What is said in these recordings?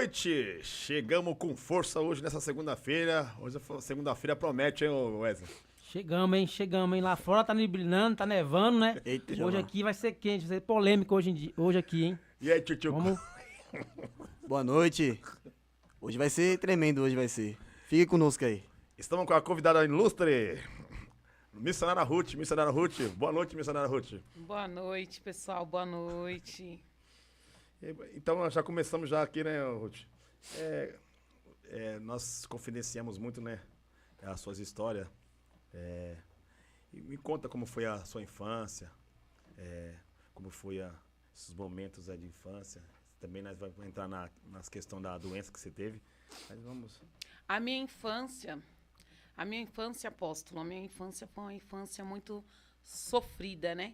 noite! Chegamos com força hoje nessa segunda-feira. Hoje a segunda-feira promete, hein, Wesley? Chegamos, hein? Lá fora tá neblinando, tá nevando, né? Eita, hoje Giovana. aqui vai ser quente, vai ser polêmico hoje aqui, hein? E aí, tio? Vamos... Boa noite. Hoje vai ser tremendo, hoje vai ser. Fique conosco aí. Estamos com a convidada ilustre, Missionária Ruth. Boa noite, Missionária Ruth. Boa noite, pessoal. Boa noite. Então, já começamos já aqui, né, Ruth? Nós confidenciamos muito, né, as suas histórias. E me conta como foi a sua infância, como foi esses momentos de infância. Também nós vamos entrar nas questões da doença que você teve. Mas vamos... A minha infância, apóstolo, a minha infância foi uma infância muito sofrida, né?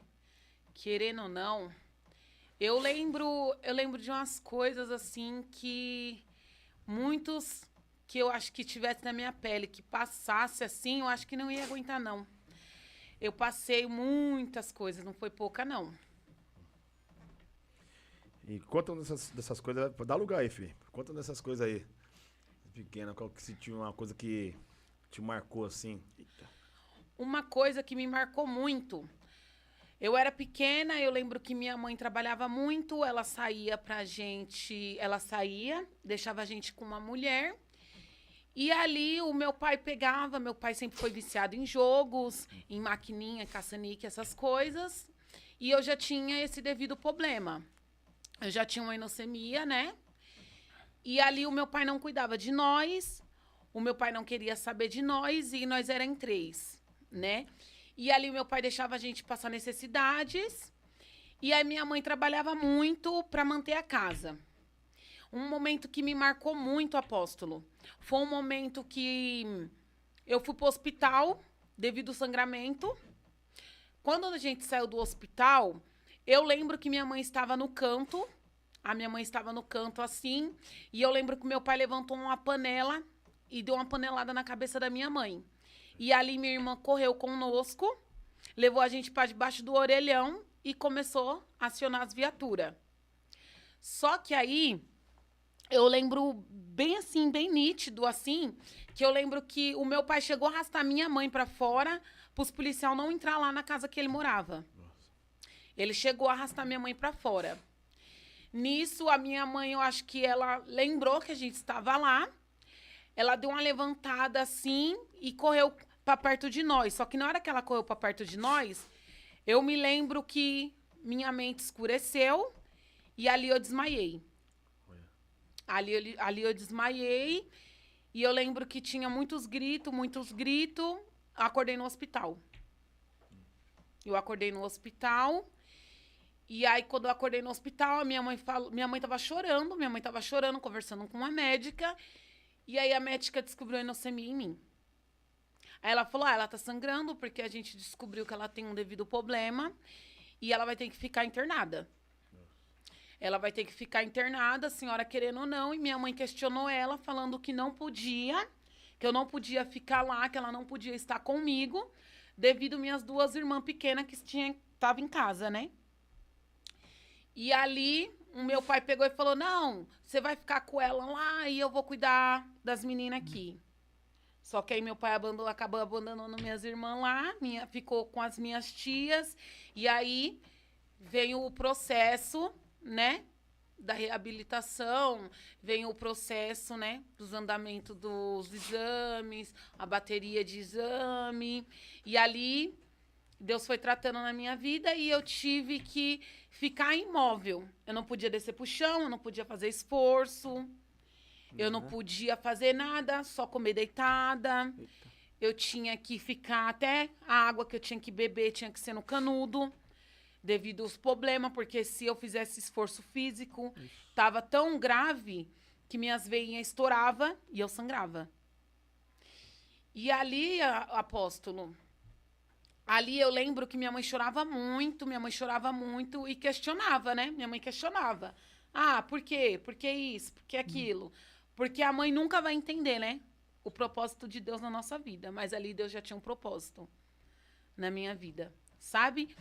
Querendo ou não, eu lembro de umas coisas assim que muitos que eu acho que tivesse na minha pele, que passasse assim, eu acho que não ia aguentar, não. Eu passei muitas coisas, não foi pouca, não. E conta dessas coisas, dá lugar aí, filho. Conta dessas coisas aí, pequena, qual que se tinha uma coisa que te marcou assim. Uma coisa que me marcou muito. Eu era pequena, eu lembro que minha mãe trabalhava muito, ela saía, deixava a gente com uma mulher. E ali o meu pai sempre foi viciado em jogos, em maquininha, caça-níquel, essas coisas. E eu já tinha esse devido problema. Eu já tinha uma leucemia, né? E ali o meu pai não cuidava de nós, o meu pai não queria saber de nós e nós éramos em 3, né? E ali o meu pai deixava a gente passar necessidades e a minha mãe trabalhava muito para manter a casa. Um momento que me marcou muito, apóstolo, foi um momento que eu fui para o hospital devido ao sangramento. Quando a gente saiu do hospital, eu lembro que minha mãe estava no canto, assim, e eu lembro que meu pai levantou uma panela e deu uma panelada na cabeça da minha mãe. E ali minha irmã correu conosco, levou a gente para debaixo do orelhão e começou a acionar as viaturas. Só que aí, eu lembro bem assim, bem nítido, assim, que eu lembro que o meu pai chegou a arrastar minha mãe para fora, para os policiais não entrar lá na casa que ele morava. Ele chegou a arrastar minha mãe para fora. Nisso, a minha mãe, eu acho que ela lembrou que a gente estava lá. Ela deu uma levantada assim e correu para perto de nós. Só que na hora que ela correu para perto de nós, eu me lembro que minha mente escureceu e ali eu desmaiei. Ali eu desmaiei e eu lembro que tinha muitos gritos. Acordei no hospital. Eu acordei no hospital. E aí, quando eu acordei no hospital, minha mãe tava chorando, conversando com uma médica. E aí, a médica descobriu a leucemia em mim. Aí ela falou, ela tá sangrando porque a gente descobriu que ela tem um devido problema e ela vai ter que ficar internada. Ela vai ter que ficar internada, a senhora querendo ou não. E minha mãe questionou ela, falando que não podia, que eu não podia ficar lá, que ela não podia estar comigo, devido minhas 2 irmãs pequenas que estavam em casa, né? E ali, o meu pai pegou e falou, não, você vai ficar com ela lá e eu vou cuidar das meninas aqui. Só que aí meu pai acabou abandonando minhas irmãs lá, ficou com as minhas tias. E aí veio o processo, né, da reabilitação, veio o processo, né, dos andamentos dos exames, a bateria de exame. E ali Deus foi tratando na minha vida e eu tive que ficar imóvel. Eu não podia descer pro chão, eu não podia fazer esforço, eu não podia fazer nada, só comer deitada. Eu tinha que ficar até a água que eu tinha que beber tinha que ser no canudo, devido aos problemas, porque se eu fizesse esforço físico, estava tão grave que minhas veinhas estouravam e eu sangrava. E ali, apóstolo, ali eu lembro que minha mãe chorava muito e questionava, né? Minha mãe questionava. Ah, por quê? Por que isso? Por que aquilo? Porque a mãe nunca vai entender, né? O propósito de Deus na nossa vida. Mas ali Deus já tinha um propósito na minha vida, sabe?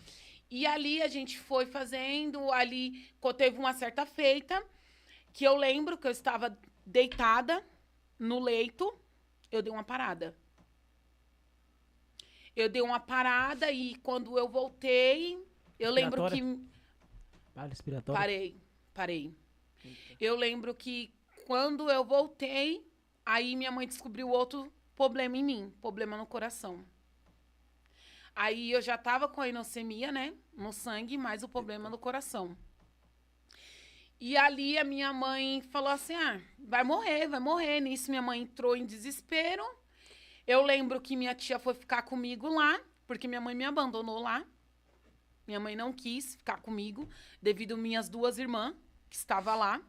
E ali a gente foi fazendo, ali teve uma certa feita que eu lembro que eu estava deitada no leito, eu dei uma parada. Eu dei uma parada e quando eu voltei, eu lembro que... Para respiratório. Parei. Eu lembro que quando eu voltei, aí minha mãe descobriu outro problema em mim, problema no coração. Aí eu já tava com a leucemia, né, no sangue, mas o problema no coração. E ali a minha mãe falou assim, vai morrer. Nisso minha mãe entrou em desespero. Eu lembro que minha tia foi ficar comigo lá, porque minha mãe me abandonou lá. Minha mãe não quis ficar comigo, devido às minhas 2 irmãs, que estavam lá.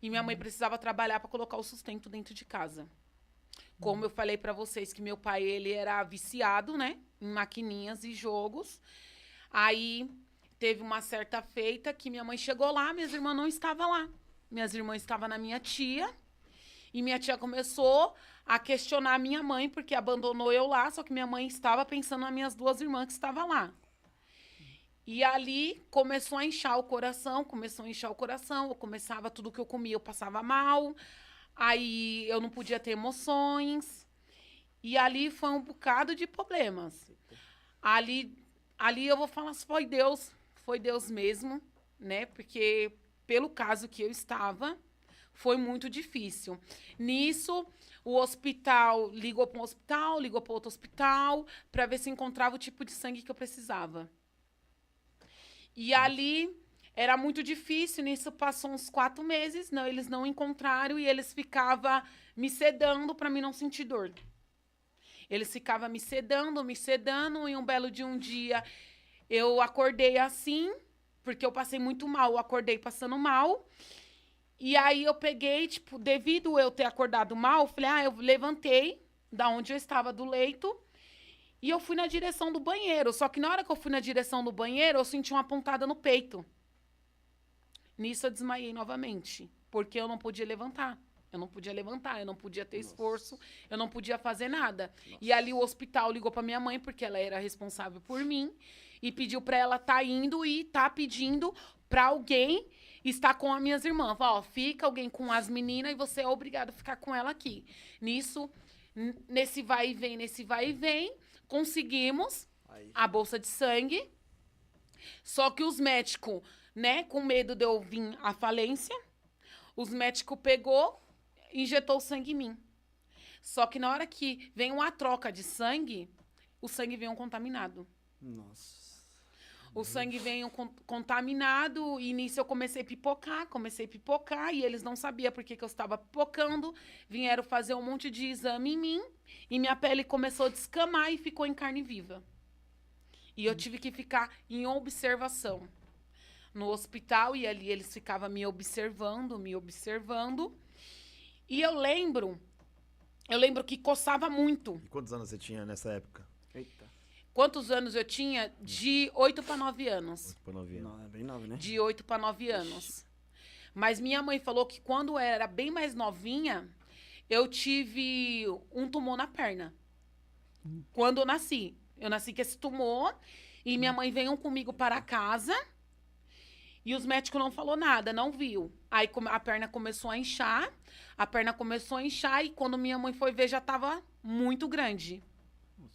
E minha mãe precisava trabalhar para colocar o sustento dentro de casa. Como eu falei para vocês que meu pai, ele era viciado, né, em maquininhas e jogos. Aí teve uma certa feita que minha mãe chegou lá, minhas irmãs não estavam lá. Minhas irmãs estavam na minha tia. E minha tia começou a questionar a minha mãe, porque abandonou eu lá, só que minha mãe estava pensando nas minhas 2 irmãs que estavam lá. E ali começou a inchar o coração, eu começava, tudo que eu comia, eu passava mal, aí eu não podia ter emoções, e ali foi um bocado de problemas. Ali eu vou falar, foi Deus mesmo, né, porque pelo caso que eu estava, foi muito difícil. Nisso, o hospital ligou para um hospital, ligou para outro hospital, para ver se encontrava o tipo de sangue que eu precisava. E ali era muito difícil, nisso passou uns 4 meses, não, eles não encontraram e eles ficavam me sedando para mim não sentir dor. Eles ficavam me sedando, e um belo de um dia eu acordei assim, porque eu passei muito mal, eu acordei passando mal. E aí eu peguei, tipo, devido eu ter acordado mal, eu falei, eu levantei da onde eu estava do leito e eu fui na direção do banheiro. Só que na hora que eu fui na direção do banheiro, eu senti uma pontada no peito. Nisso eu desmaiei novamente, porque eu não podia levantar. Eu não podia ter esforço, eu não podia fazer nada. E ali o hospital ligou para minha mãe, porque ela era responsável por mim, e pediu para ela estar indo e tá pedindo para alguém estar com as minhas irmãs. Falou, fica alguém com as meninas e você é obrigado a ficar com ela aqui. Nisso, nesse vai e vem, conseguimos a bolsa de sangue. Só que os médicos, né, com medo de eu vir à falência, os médicos injetou sangue em mim. Só que na hora que vem uma troca de sangue, o sangue veio contaminado. Nossa. O sangue veio contaminado e nisso eu comecei a pipocar e eles não sabiam por que eu estava pipocando. Vieram fazer um monte de exame em mim e minha pele começou a descamar e ficou em carne viva. E eu tive que ficar em observação no hospital e ali eles ficavam me observando. E eu lembro que coçava muito. E quantos anos você tinha nessa época? Eita. Quantos anos eu tinha? De 8 para 9 anos. 8 para 9 anos. Não, é bem novo, né? De 8 para 9 anos. Mas minha mãe falou que quando eu era bem mais novinha, eu tive um tumor na perna. Quando eu nasci. Eu nasci com esse tumor e minha mãe veio comigo para casa e os médicos não falou nada, não viu. Aí a perna começou a inchar, e quando minha mãe foi ver já estava muito grande.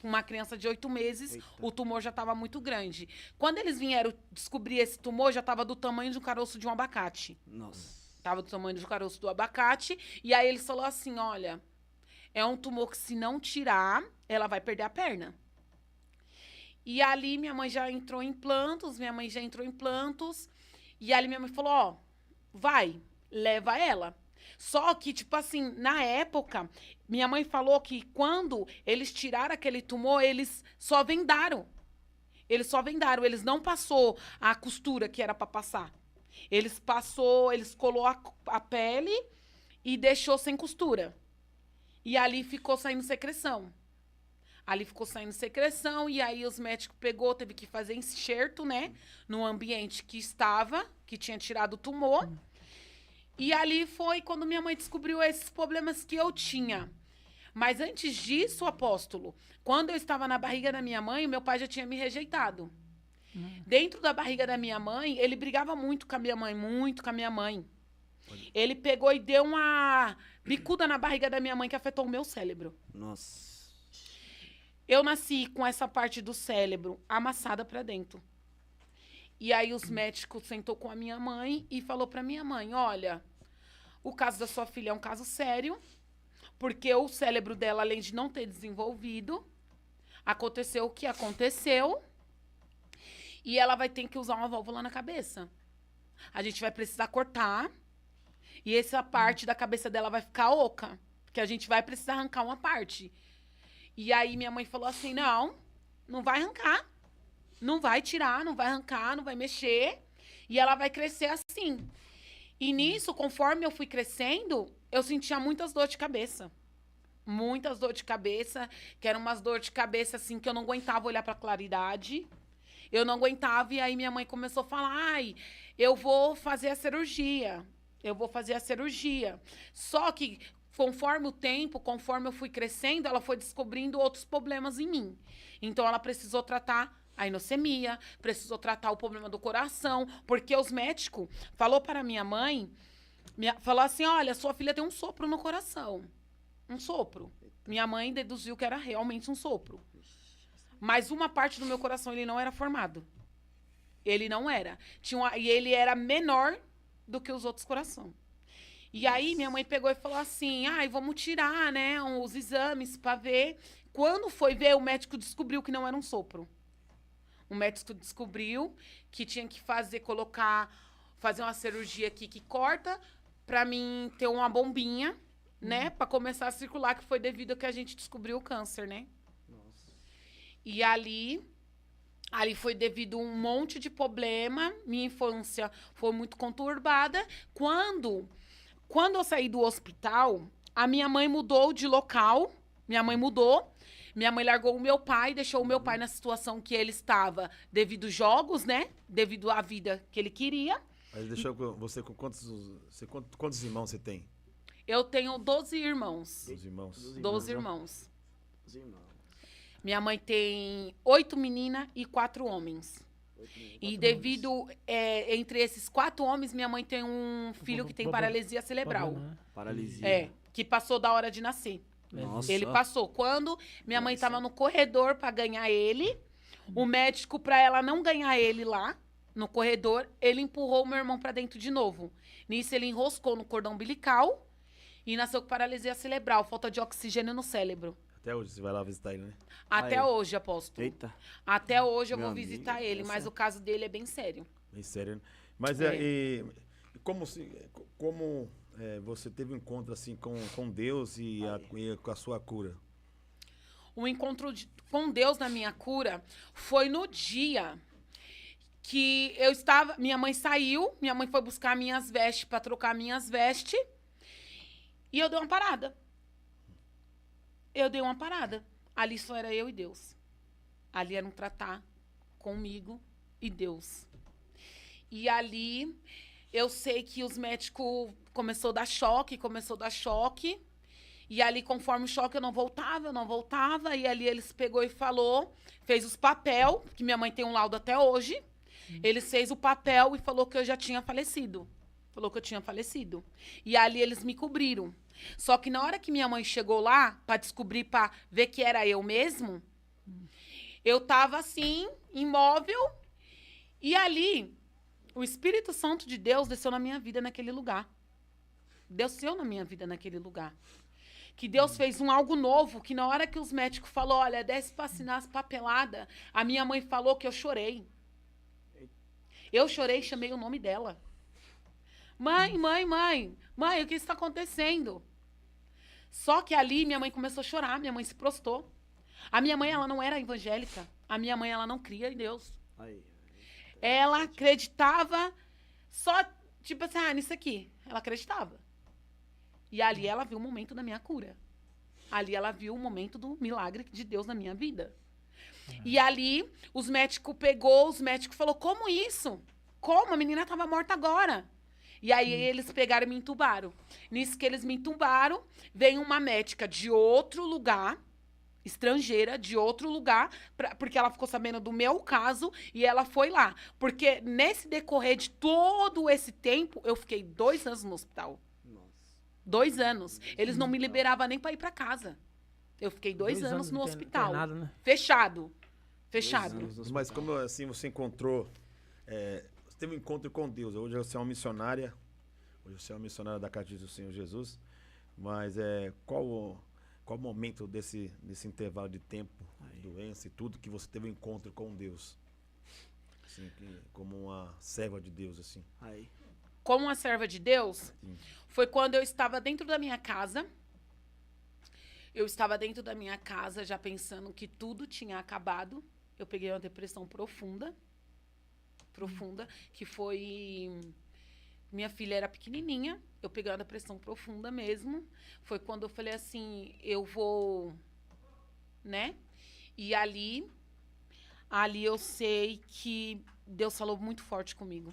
Uma criança de 8 meses, eita, o tumor já estava muito grande. Quando eles vieram descobrir esse tumor, já estava do tamanho de um caroço de um abacate. Nossa. Estava do tamanho do caroço do abacate. E aí eles falaram assim, olha, é um tumor que se não tirar, ela vai perder a perna. E ali minha mãe já entrou em plantos, e ali minha mãe falou, vai, leva ela. Só que, tipo assim, na época, minha mãe falou que quando eles tiraram aquele tumor, eles só vendaram. Eles não passou a costura que era para passar. Eles colou a pele e deixou sem costura. E ali ficou saindo secreção. E aí os médicos teve que fazer enxerto, né? No ambiente que tinha tirado o tumor. E ali foi quando minha mãe descobriu esses problemas que eu tinha. Mas antes disso, apóstolo, quando eu estava na barriga da minha mãe, meu pai já tinha me rejeitado. Dentro da barriga da minha mãe, ele brigava muito com a minha mãe, Ele pegou e deu uma bicuda na barriga da minha mãe que afetou o meu cérebro. Nossa. Eu nasci com essa parte do cérebro amassada pra dentro. E aí os médicos sentou com a minha mãe e falou pra minha mãe, olha, o caso da sua filha é um caso sério, porque o cérebro dela, além de não ter desenvolvido, aconteceu o que aconteceu e ela vai ter que usar uma válvula na cabeça. A gente vai precisar cortar e essa parte da cabeça dela vai ficar oca, porque a gente vai precisar arrancar uma parte. E aí minha mãe falou assim, não vai arrancar, não vai tirar, não vai arrancar, não vai mexer e ela vai crescer assim. E nisso, conforme eu fui crescendo, eu sentia muitas dores de cabeça. Muitas dores de cabeça, que eram umas dores de cabeça, assim, que eu não aguentava olhar pra claridade. Eu não aguentava, e aí minha mãe começou a falar, ai, eu vou fazer a cirurgia. Eu vou fazer a cirurgia. Só que, conforme o tempo, conforme eu fui crescendo, ela foi descobrindo outros problemas em mim. Então, ela precisou tratar a hipoglicemia, precisou tratar o problema do coração, porque os médicos falou para minha mãe, falou assim, olha, sua filha tem um sopro no coração. Um sopro. Minha mãe deduziu que era realmente um sopro. Mas uma parte do meu coração, ele não era formado. Ele não era. E ele era menor do que os outros coração. E aí, minha mãe pegou e falou assim, ai, vamos tirar, né, os exames para ver. Quando foi ver, o médico descobriu que não era um sopro. O médico descobriu que tinha que fazer uma cirurgia aqui que corta para mim ter uma bombinha, né, para começar a circular, que foi devido a que a gente descobriu o câncer, né? Nossa. E ali foi devido a um monte de problema. Minha infância foi muito conturbada. Quando eu saí do hospital, a minha mãe mudou de local. Minha mãe mudou. Minha mãe largou o meu pai, deixou o meu pai na situação que ele estava devido aos jogos, né? Devido à vida que ele queria. Mas deixou você com quantos irmãos você tem? Eu tenho 12 irmãos. 12 irmãos. 12 irmãos. Os irmãos. Minha mãe tem 8 meninas e 4 homens. E devido, entre esses 4 homens, minha mãe tem um filho que tem paralisia cerebral. Paralisia. Que passou da hora de nascer. Nossa. Ele passou. Quando minha mãe estava no corredor para ganhar ele, o médico, para ela não ganhar ele lá, no corredor, ele empurrou o meu irmão para dentro de novo. Nisso, ele enroscou no cordão umbilical e nasceu com paralisia cerebral, falta de oxigênio no cérebro. Até hoje você vai lá visitar ele, né? Até Aí. hoje, apóstolo. Eita. Até hoje eu Meu vou amigo, visitar ele, mas essa- o caso dele é bem sério. Bem sério, né? Mas como você teve um encontro assim com Deus e com a sua cura? O encontro com Deus na minha cura foi no dia que eu estava... Minha mãe saiu, minha mãe foi buscar minhas vestes para trocar minhas vestes e eu dei uma parada. Ali só era eu e Deus. Ali era um tratar comigo e Deus. E ali eu sei que os médicos começou a dar choque. E ali, conforme o choque, eu não voltava. E ali eles pegou e falou, fez os papel, que minha mãe tem um laudo até hoje. Eles fez o papel e falou que eu já tinha falecido. E ali eles me cobriram. Só que na hora que minha mãe chegou lá, pra descobrir, pra ver que era eu mesmo, eu tava assim, imóvel. E ali, o Espírito Santo de Deus desceu na minha vida naquele lugar. Que Deus fez algo novo, que na hora que os médicos falaram, olha, desce pra assinar as papeladas, a minha mãe falou que eu chorei. Eu chorei e chamei o nome dela. Mãe, o que está acontecendo? Só que ali minha mãe começou a chorar, minha mãe se prostrou. A minha mãe, ela não era evangélica. A minha mãe, ela não cria em Deus. Aí. Ela acreditava só, tipo assim, nisso aqui. Ela acreditava. E ali ela viu o momento da minha cura. Ali ela viu o momento do milagre de Deus na minha vida. E ali, os médicos falou, como isso? Como? A menina estava morta agora. E aí eles pegaram e me entubaram. Nisso que eles me entubaram, veio uma médica de outro lugar, estrangeira de outro lugar, porque ela ficou sabendo do meu caso e ela foi lá. Porque nesse decorrer de todo esse tempo, eu fiquei 2 anos no hospital. Nossa. 2 anos. Eles não me liberavam nem para ir para casa. Eu fiquei 2 anos no hospital. Internado, né? Fechado. 2 anos no Mas hospital. como assim você encontrou, você teve um encontro com Deus, hoje você é uma missionária, da Casa do Senhor Jesus, mas qual o momento desse intervalo de tempo, doença e tudo, que você teve um encontro com Deus? Assim, como uma serva de Deus, assim. Aí. Como uma serva de Deus, Sim. foi quando eu estava dentro da minha casa. Eu estava dentro da minha casa já pensando que tudo tinha acabado. Eu peguei uma depressão profunda, que foi... Minha filha era pequenininha, eu peguei uma depressão profunda mesmo. Foi quando eu falei assim, eu vou, né? E ali eu sei que Deus falou muito forte comigo.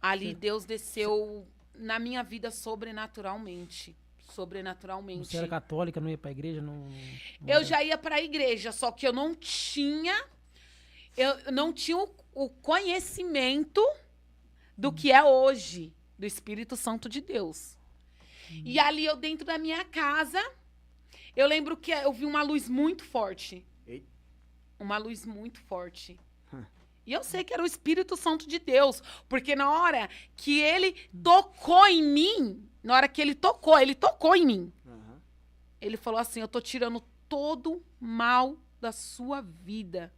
Ali Deus desceu na minha vida sobrenaturalmente. Você era católica, não ia pra igreja? Não Eu era? já ia para a igreja, só que eu não tinha o conhecimento do que é hoje, do Espírito Santo de Deus. E ali eu dentro da minha casa, eu lembro que eu vi uma luz muito forte. Eita. Uma luz muito forte. E eu sei que era o Espírito Santo de Deus, porque na hora que ele tocou em mim, ele tocou em mim. Aham. Ele falou assim, eu tô tirando todo mal da sua vida.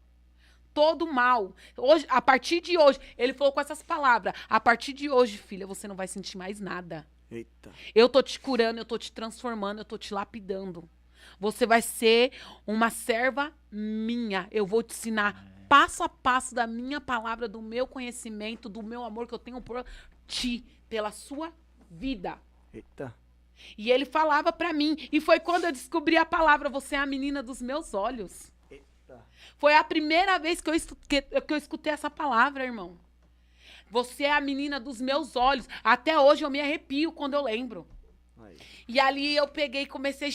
Todo mal. Hoje, a partir de hoje, ele falou com essas palavras, a partir de hoje, filha, você não vai sentir mais nada. Eita. Eu tô te curando, eu tô te transformando, eu tô te lapidando. Você vai ser uma serva minha. Eu vou te ensinar passo a passo da minha palavra, do meu conhecimento, do meu amor que eu tenho por ti, pela sua vida. Eita. E ele falava pra mim. E foi quando eu descobri a palavra, você é a menina dos meus olhos. Eita. Foi a primeira vez que eu escutei essa palavra, irmão. Você é a menina dos meus olhos. Até hoje eu me arrepio quando eu lembro. Aí. E ali eu peguei e comecei a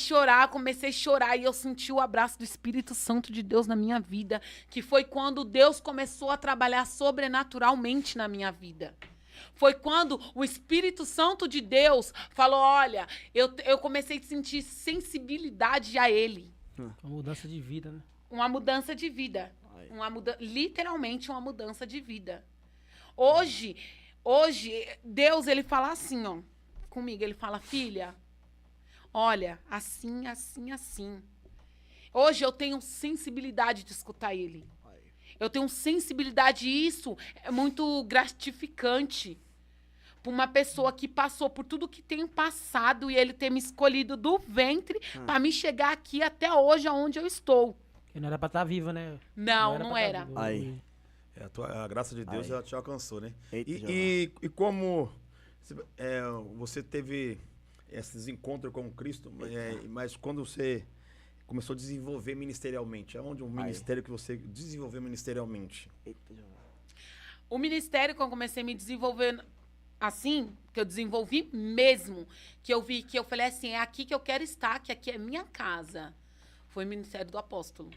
chorar. E eu senti o abraço do Espírito Santo de Deus na minha vida. Que foi quando Deus começou a trabalhar sobrenaturalmente na minha vida. Foi quando o Espírito Santo de Deus falou, olha, eu comecei a sentir sensibilidade a Ele. Uma mudança de vida, né? Uma mudança de vida. Aí. Literalmente uma mudança de vida. Hoje, Deus, ele fala assim, ó, comigo. Ele fala, filha, olha, assim, assim, assim. Hoje eu tenho sensibilidade de escutar Ele. Aí. Eu tenho sensibilidade e isso é muito gratificante. Para uma pessoa que passou por tudo que tem passado e Ele ter me escolhido do ventre para me chegar aqui até hoje, aonde eu estou. Porque não era pra estar viva, né? Não pra era. tá viva. Aí. A graça de Deus Aí. já te alcançou, né? Eita, E como você teve esses encontros com Cristo, mas quando você começou a desenvolver ministerialmente, aonde um ministério que você desenvolveu ministerialmente? Eita, Jeová. O ministério, quando eu comecei a me desenvolver assim, que eu desenvolvi mesmo, que eu vi, que eu falei assim, é aqui que eu quero estar, que aqui é minha casa, foi o Ministério do Apóstolo.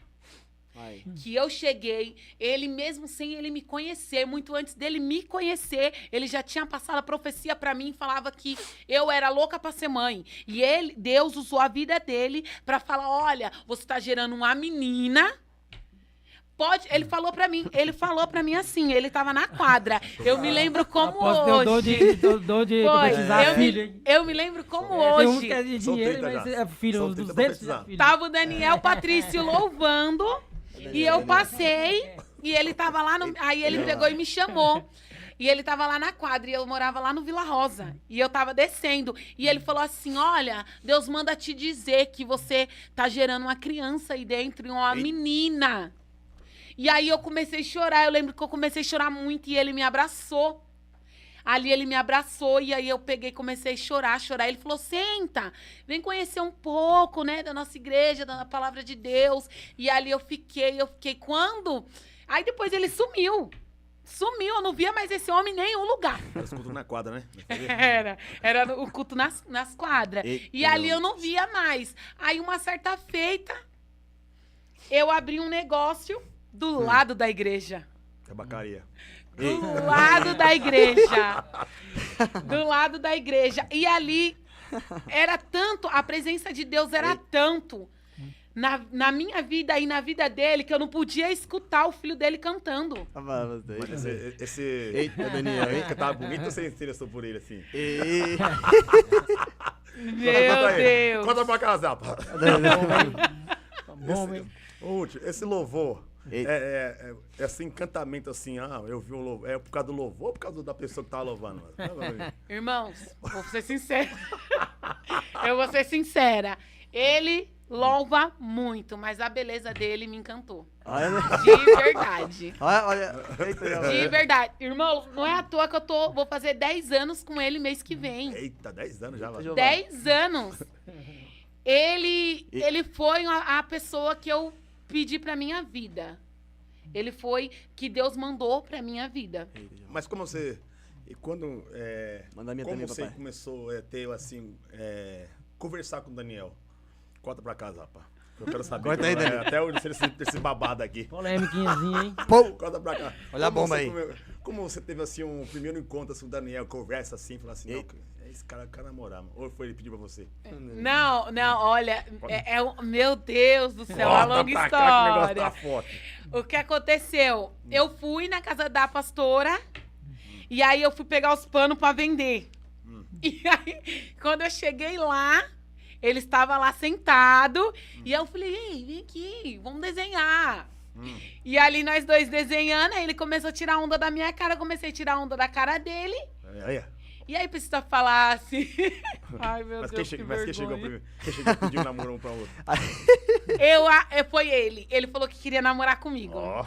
Aí. Que eu cheguei, ele mesmo sem ele me conhecer, muito antes dele me conhecer, ele já tinha passado a profecia pra mim, falava que eu era louca pra ser mãe. E Deus usou a vida dele pra falar, olha, você tá gerando uma menina. Ele falou pra mim assim, ele tava na quadra. Eu me lembro como hoje. Dou de Foi, profetizar filho, hein? eu me lembro como Tem uns hoje. que é de São dinheiro, 30 mas já. é filho, São uns 30 200 pra já, filho. Tava o Daniel Patrício louvando e eu passei e ele tava lá no... Aí ele pegou e me chamou. E ele tava lá na quadra e eu morava lá no Vila Rosa. E eu tava descendo. E ele falou assim, olha, Deus manda te dizer que você tá gerando uma criança aí dentro, uma menina. E aí eu comecei a chorar. Eu lembro que eu comecei a chorar muito e ele me abraçou. Ali ele me abraçou e aí eu peguei e comecei a chorar. Ele falou, senta, vem conhecer um pouco, né, da nossa igreja, da palavra de Deus. E ali eu fiquei quando... Aí depois ele sumiu, eu não via mais esse homem em nenhum lugar. Era os cultos na quadra, né? Era o culto nas quadras. Eita, E ali meu eu não via mais. Aí uma certa feita, eu abri um negócio do lado da igreja. Tabacaria. Do lado da igreja. Do lado da igreja. E ali era tanto, a presença de Deus era tanto na minha vida e na vida dele que eu não podia escutar o filho dele cantando. Mas esse Eita, Daniel, hein? cantava bonito ou você se interessou por ele assim? Meu Deus. Conta pra casar, pá. Bom, hein? Esse louvor, Eita. esse encantamento assim, eu vi um louvor, é por causa do louvor ou por causa da pessoa que tava louvando? Irmãos, vou ser sincera. Eu vou ser sincera. Ele louva muito, mas a beleza dele me encantou. Olha, né? De verdade. Olha. Eita, De verdade. Irmão, não é à toa que vou fazer 10 anos com ele mês que vem. Eita, 10 anos já, vai. Eita, 10 anos. Ele foi a pessoa que eu pedi pra minha vida. Ele foi que Deus mandou pra minha vida. Mas como você, e quando, Manda a minha como também, você papai. começou a ter, assim, conversar com o Daniel? Conta pra casa, rapaz. Eu quero saber. Corta aí, Daniel. Até onde esse babado aqui. Polêmiquinhazinha, hein? Pô! Conta pra cá. Olha a Como bomba você aí. Como você teve, assim, um primeiro encontro assim, com o Daniel, conversa assim, falar assim, não, esse cara quer namorar, mano. Ou foi ele pedir pra você? Não, olha, meu Deus do céu, uma longa pra cá, que o negócio história. tá forte. O que aconteceu? Eu fui na casa da pastora e aí eu fui pegar os panos pra vender. E aí, quando eu cheguei lá, ele estava lá sentado e eu falei, ei, vem aqui, vamos desenhar. E ali nós dois desenhando, aí ele começou a tirar onda da minha cara, eu comecei a tirar onda da cara dele. Aí, E aí precisa falar assim. Ai, meu mas Deus, quem que chegou vergonha. primeiro? Quem chegou a pedir um namoro um pra outro? Foi ele. Ele falou que queria namorar comigo. Ó,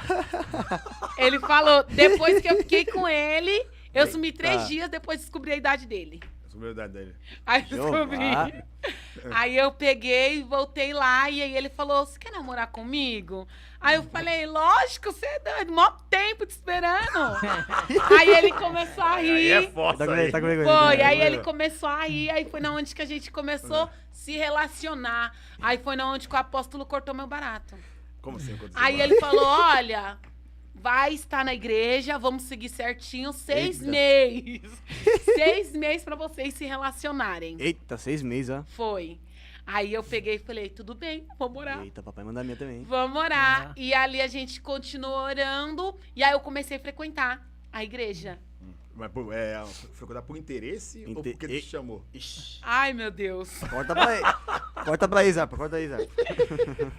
Ele falou, depois que eu fiquei com ele, eu sumi 3 Eita. dias, depois descobri a idade dele. essa é a verdade dele. Aí descobri. Jeová. Aí eu peguei, voltei lá, e aí ele falou, você quer namorar comigo? Aí eu falei, lógico, você é doido, mó tempo te esperando. Aí ele começou a Aí rir. é forte Tá com aí. vergonha. Foi, Daniel. aí ele começou a rir, aí foi na onde que a gente começou a se relacionar. Aí foi na onde que o apóstolo cortou meu barato. Como assim aconteceu? Aí ele falou, olha, vai estar na igreja, vamos seguir certinho, 6 Eita. meses. 6 meses pra vocês se relacionarem. Eita, 6 meses, ó. Foi. Aí eu peguei e falei, tudo bem, vamos orar. Eita, papai, manda a minha também. Vamos orar. E ali a gente continuou orando, e aí eu comecei a frequentar a igreja. Mas foi cuidar por interesse ou porque ele te chamou? Ixi. Ai, meu Deus. Corta pra aí. Corta pra aí, Zapa. Corta aí, Zapa.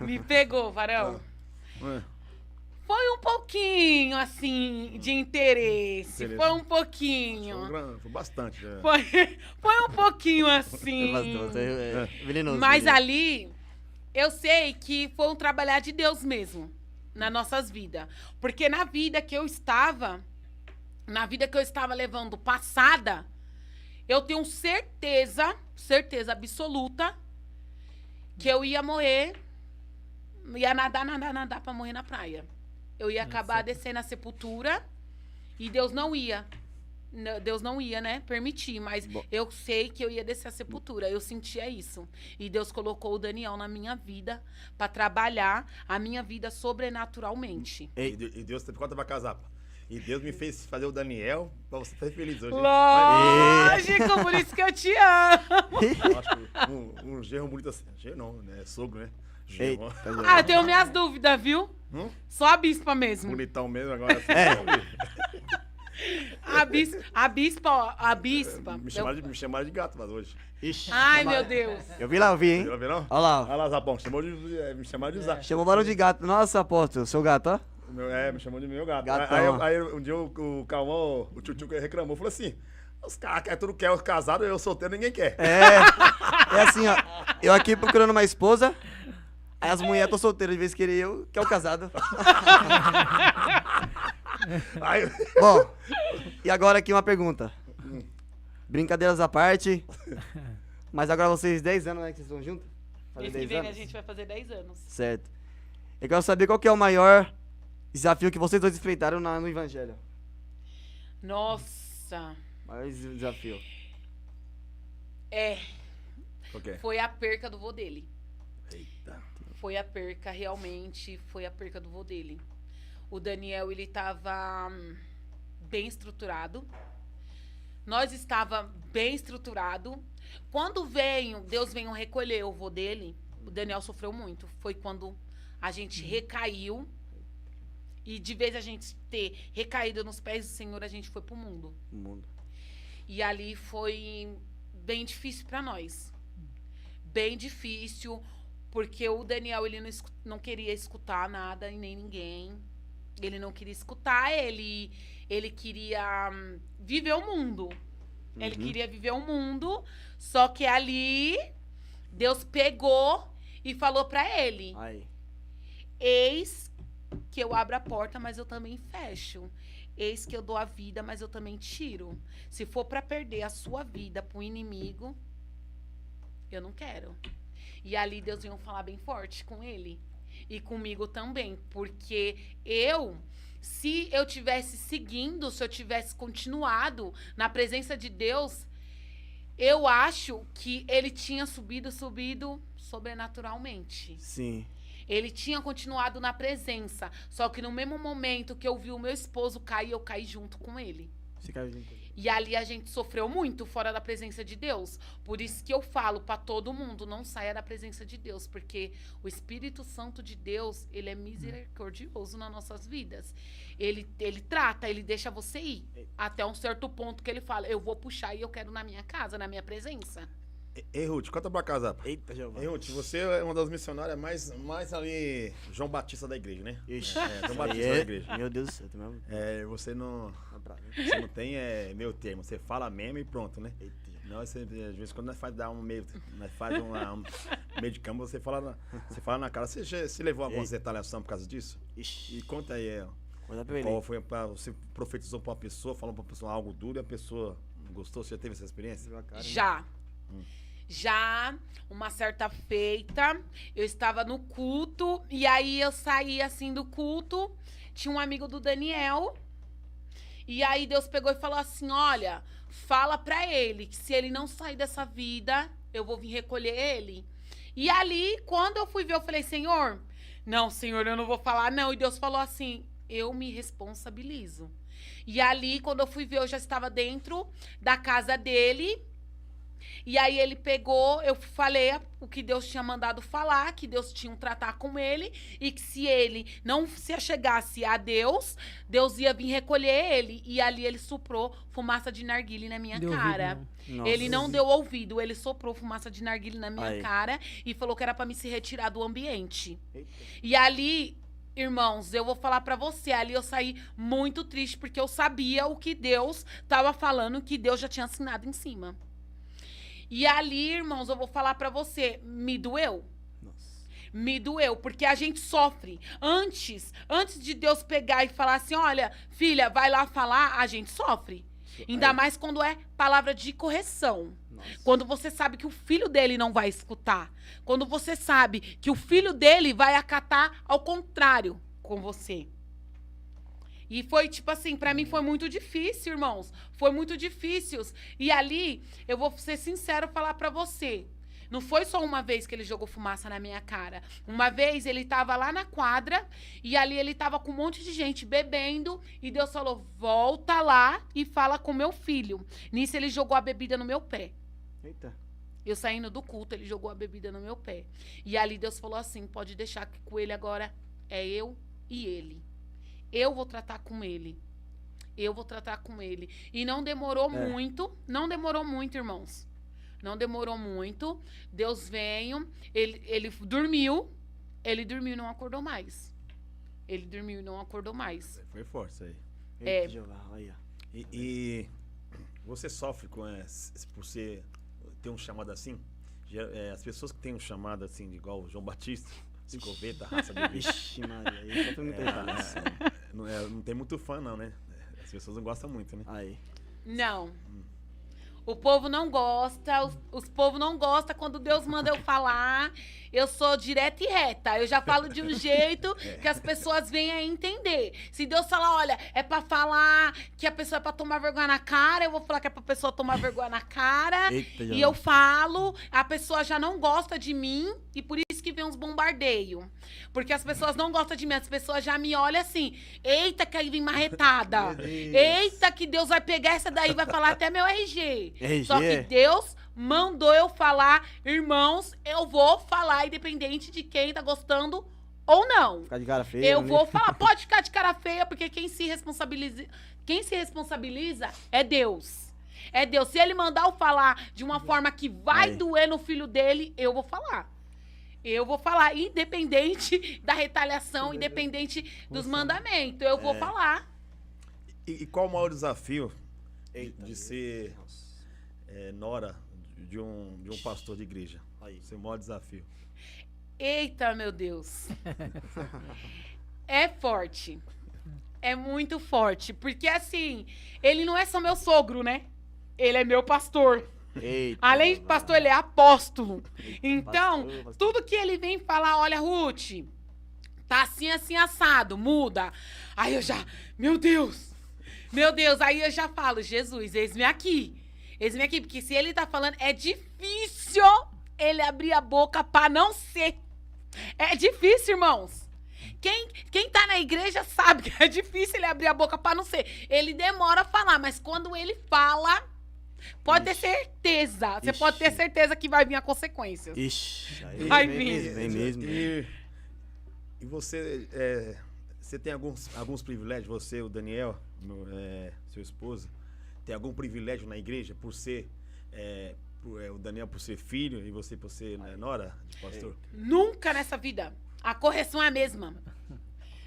Me pegou, varão. Ué, Foi um pouquinho, assim, de interesse. Interesse. Foi um pouquinho. foi bastante. É. Foi um pouquinho assim. É venenoso. Mas venenoso. ali, eu sei que foi um trabalhar de Deus mesmo, nas nossas vidas. Porque na vida que eu estava levando passada, eu tenho certeza absoluta, que eu ia morrer, ia nadar pra morrer na praia. Eu ia acabar descendo a sepultura e Deus não ia, né, permitir, mas Bom. eu sei que eu ia descer a sepultura, eu sentia isso. E Deus colocou o Daniel na minha vida pra trabalhar a minha vida sobrenaturalmente. E Deus teve conta pra casar. Pá. E Deus me fez fazer o Daniel pra você estar feliz hoje. Lógico, por isso que eu te amo. Eu acho que um genro bonito assim. Genro não, né? É sogro, né? Genro. Eita, Ah, eu tenho minhas dúvidas, viu? Só a bispa mesmo. Bonitão mesmo agora. Assim, A bispa. Me chamaram de gato, mas hoje. Ixi. Ai, meu Deus. Eu vi lá, hein? Viu, não? Olha lá. Olha lá, Zabão. Me chamaram de Zá. Chamou o barulho de gato. Nossa, apóstolo, seu gato, ó. Me chamou de meu gato. Gatão. Aí um dia o Calmão, o tio reclamou, falou assim: os caras tudo quer, os casados, eu solteiro, ninguém quer. É assim, ó. Eu aqui procurando uma esposa, aí as mulheres estão solteiras, de vez querer eu, que é o casado. Aí, Bom, e agora aqui uma pergunta. Brincadeiras à parte. Mas agora vocês 10 anos, né, que vocês estão juntos? Fazer Mês que 10 vem a anos? gente vai fazer 10 anos. Certo. Eu quero saber qual que é o maior desafio que vocês dois enfrentaram no Evangelho. Nossa. Maior desafio. o quê? Foi a perca do vô dele. Eita. foi a perca, realmente, foi a perca do vô dele. O Daniel, ele tava bem estruturado. Nós estava bem estruturado. Quando Deus veio recolher o vô dele, o Daniel sofreu muito. Foi quando a gente recaiu. E de vez a gente ter recaído nos pés do Senhor, a gente foi pro mundo. O mundo. E ali foi bem difícil para nós. Bem difícil, porque o Daniel, ele não queria escutar nada e nem ninguém. Ele não queria escutar, ele queria viver o mundo. Ele queria viver o mundo, só que ali Deus pegou e falou para ele: Aí. eis que eu abro a porta, mas eu também fecho. Eis que eu dou a vida, mas eu também tiro. Se for para perder a sua vida pro inimigo, eu não quero. E ali Deus veio falar bem forte com ele. E comigo também. Porque se eu tivesse seguindo, se eu tivesse continuado na presença de Deus, eu acho que ele tinha subido sobrenaturalmente. Sim. Ele tinha continuado na presença. Só que no mesmo momento que eu vi o meu esposo cair, eu caí junto com ele. Você caiu junto. E ali a gente sofreu muito fora da presença de Deus. Por isso que eu falo pra todo mundo, não saia da presença de Deus. Porque o Espírito Santo de Deus, ele é misericordioso nas nossas vidas. Ele trata, ele deixa você ir. Até um certo ponto que ele fala, eu vou puxar e eu quero na minha casa, na minha presença. Ei, Ruth, conta pra casa, rapaz. Eita, Jeová. Ei, Ruth, você é uma das missionárias mais ali, João Batista da igreja, né? Ixi, João Batista da igreja. Meu Deus do céu, tu mesmo. Você não tem meu termo, você fala mesmo e pronto, né? Eita. Não, às vezes quando nós faz um meio meio de campo, você fala na cara. Você se levou a alguma retaliação por causa disso? Ixi. E conta aí, Conta pra ele. qual foi você profetizou pra uma pessoa, falou pra uma pessoa algo duro e a pessoa não gostou? Você já teve essa experiência? Já. Já, uma certa feita, eu estava no culto, e aí eu saí assim do culto, tinha um amigo do Daniel, e aí Deus pegou e falou assim, olha, fala pra ele que se ele não sair dessa vida, eu vou vir recolher ele. E ali, quando eu fui ver, eu falei, Senhor, eu não vou falar não. E Deus falou assim, eu me responsabilizo. E ali, quando eu fui ver, eu já estava dentro da casa dele. E aí ele pegou, eu falei o que Deus tinha mandado falar, que Deus tinha um tratar com ele, e que se ele não se achegasse a Deus, Deus ia vir recolher ele. E ali ele soprou fumaça de narguile na minha cara. Nossa. Ele não deu ouvido, ele soprou fumaça de narguile na minha cara e falou que era pra me se retirar do ambiente. Eita. E ali, irmãos, eu vou falar pra você, ali eu saí muito triste, porque eu sabia o que Deus tava falando, que Deus já tinha assinado em cima. E ali, irmãos, eu vou falar pra você, me doeu. Nossa. Me doeu, porque a gente sofre. Antes de Deus pegar e falar assim, olha, filha, vai lá falar, a gente sofre. Ainda mais quando é palavra de correção. Nossa. Quando você sabe que o filho dele não vai escutar. Quando você sabe que o filho dele vai acatar ao contrário com você. E foi, tipo assim, pra mim foi muito difícil, irmãos. Foi muito difícil. E ali, eu vou ser sincero falar pra você. Não foi só uma vez que ele jogou fumaça na minha cara. Uma vez ele tava lá na quadra e ali ele tava com um monte de gente bebendo e Deus falou, volta lá e fala com meu filho. Nisso ele jogou a bebida no meu pé. Eita. Eu saindo do culto, ele jogou a bebida no meu pé. E ali Deus falou assim, pode deixar que com ele agora é eu e ele. Eu vou tratar com ele. Eu vou tratar com ele. E não demorou muito. Não demorou muito, irmãos. Não demorou muito. Deus veio. Ele dormiu. Ele dormiu e não acordou mais. Ele dormiu e não acordou mais. Foi forte isso aí. Eita, Jeová, olha. E você sofre por ter um chamado assim? As pessoas que têm um chamado assim, igual o João Batista, escoveta, raça de bicho. Ixi, Maria, aí só foi muita retaliação. Não tem muito fã, não, né? As pessoas não gostam muito, né? Aí. Não. O povo não gosta, os povos não gostam quando Deus manda eu falar. Eu sou direta e reta. Eu já falo de um jeito que as pessoas venham a entender. Se Deus falar, olha, é pra falar que a pessoa é pra tomar vergonha na cara, eu vou falar que é pra pessoa tomar vergonha na cara. Eita, e eu falo, a pessoa já não gosta de mim, e por isso que vem uns bombardeios. Porque as pessoas não gostam de mim, as pessoas já me olham assim. Eita, que aí vem marretada. Eita, que Deus vai pegar essa daí e vai falar até meu RG. RG? Só que Deus mandou eu falar, irmãos, eu vou falar, independente de quem tá gostando ou não. Ficar de cara feia. Eu né? vou falar, pode ficar de cara feia, porque quem se responsabiliza é Deus. É Deus. Se ele mandar eu falar de uma forma que vai Aí. doer no filho dele, eu vou falar. Eu vou falar, independente da retaliação, independente dos mandamentos. Eu vou falar. E qual o maior desafio de ser nora de um pastor de igreja? Aí. Esse é o maior desafio. Eita, meu Deus. É forte. É muito forte. Porque, assim, ele não é só meu sogro, né? Ele é meu pastor. Eita. Além de pastor, ele é apóstolo. Então, pastor. tudo que ele vem falar, olha, Ruth, tá assim, assim, assado, muda. Aí eu já, meu Deus, aí eu já falo, Jesus, eis-me aqui. Eis-me aqui, porque se ele tá falando, é difícil ele abrir a boca pra não ser. É difícil, irmãos. Quem tá na igreja sabe que é difícil ele abrir a boca pra não ser. Ele demora a falar, mas quando ele fala, pode ter certeza. Você pode ter certeza que vai vir a consequência. Ixi. Aí Vai vem vir. mesmo, vem mesmo. E você, você tem alguns privilégios, você, o Daniel, seu esposo, tem algum privilégio na igreja por ser, o Daniel por ser filho e você por ser nora de pastor? Nunca nessa vida. A correção é a mesma.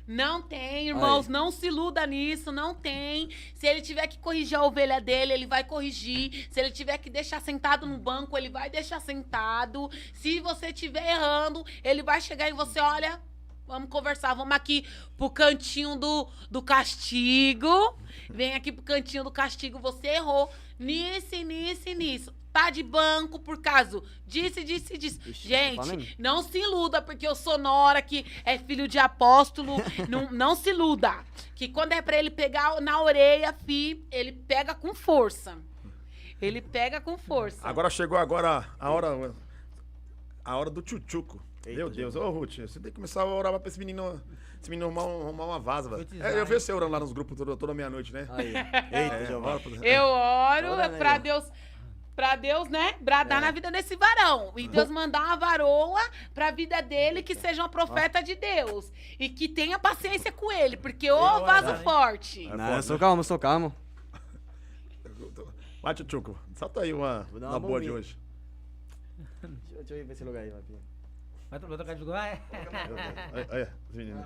Não tem, irmãos, Aí. não se iluda nisso, não tem. Se ele tiver que corrigir a ovelha dele, ele vai corrigir. Se ele tiver que deixar sentado no banco, ele vai deixar sentado. Se você estiver errando, ele vai chegar em você, olha, vamos conversar, vamos aqui pro cantinho do castigo. Vem aqui pro cantinho do castigo, você errou nisso, nisso e nisso. Tá de banco por causa disso. Ixi, Gente, fala mesmo. não se iluda, porque eu sou nora, que é filho de apóstolo. não se iluda. Que quando é pra ele pegar na orelha, ele pega com força. Ele pega com força. Agora chegou a hora do tchutchuco. Eita, Meu Deus, ô Ruth, você tem que começar a orar pra esse menino arrumar uma vaza, velho. Profetizar, Eu hein? vejo você orando lá nos grupos toda meia-noite, né? Aí. Eita, Giovanni. Eu oro Ora, né, pra ó. Deus. Pra Deus, né, bradar na vida desse varão. E Deus mandar uma varoa pra vida dele que seja uma profeta de Deus. E que tenha paciência com ele, porque ô vaso forte. Não, eu sou calmo. Vai, tchutchuco, solta aí Vou dar uma uma boa de bombinha. hoje. Deixa eu ver esse lugar aí, Lapinha. Vai trocar de lugar? Olha, os meninos.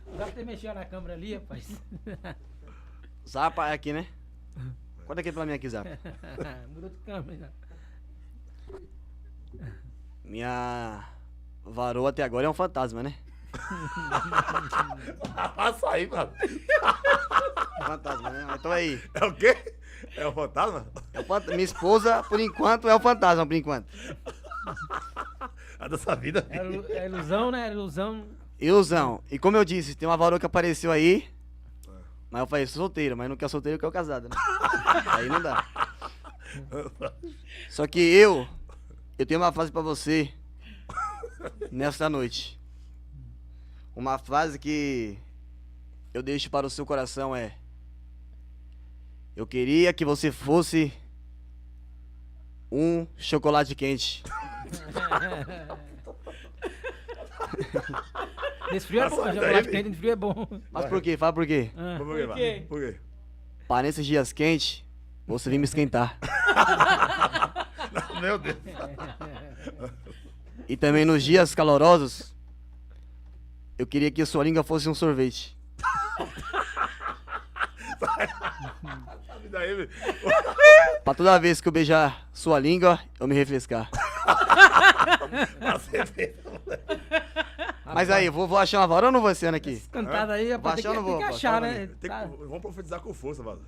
O gato mexeu na câmera ali, rapaz. Zapa é aqui, né? Conta aqui pra mim aqui, Zapa. Mudou de câmera. Minha varoa até agora é um fantasma, né? Passa aí, mano. Fantasma, né? Então aí. É o quê? É o fantasma? Minha esposa, por enquanto, é o fantasma, por enquanto. A dessa vida. É ilusão, né? É ilusão. Ilusão. E como eu disse, tem uma varoa que apareceu aí. Mas eu falei, sou solteiro, mas não quer solteiro, quer o casado, né? Aí não dá. Só que eu tenho uma frase pra você nesta noite. Uma frase que eu deixo para o seu coração é: eu queria que você fosse um chocolate quente. Nesse frio é bom, chocolate quente nesse frio é bom. Mas por quê? Fala por quê? Ah, Por quê? Por quê? Para nesses dias quentes, você vir me esquentar. Meu Deus. E também nos dias calorosos, eu queria que a sua língua fosse um sorvete. E daí, velho? Pra toda vez que eu beijar sua língua, eu me refrescar. Você vê. Mas aí, vou achar uma vara ou não vou esse ano aqui? cantada aí, rapaz, Baixar ou não tem vou? que achar, Baixar né? Vamos profetizar com força, Vaza.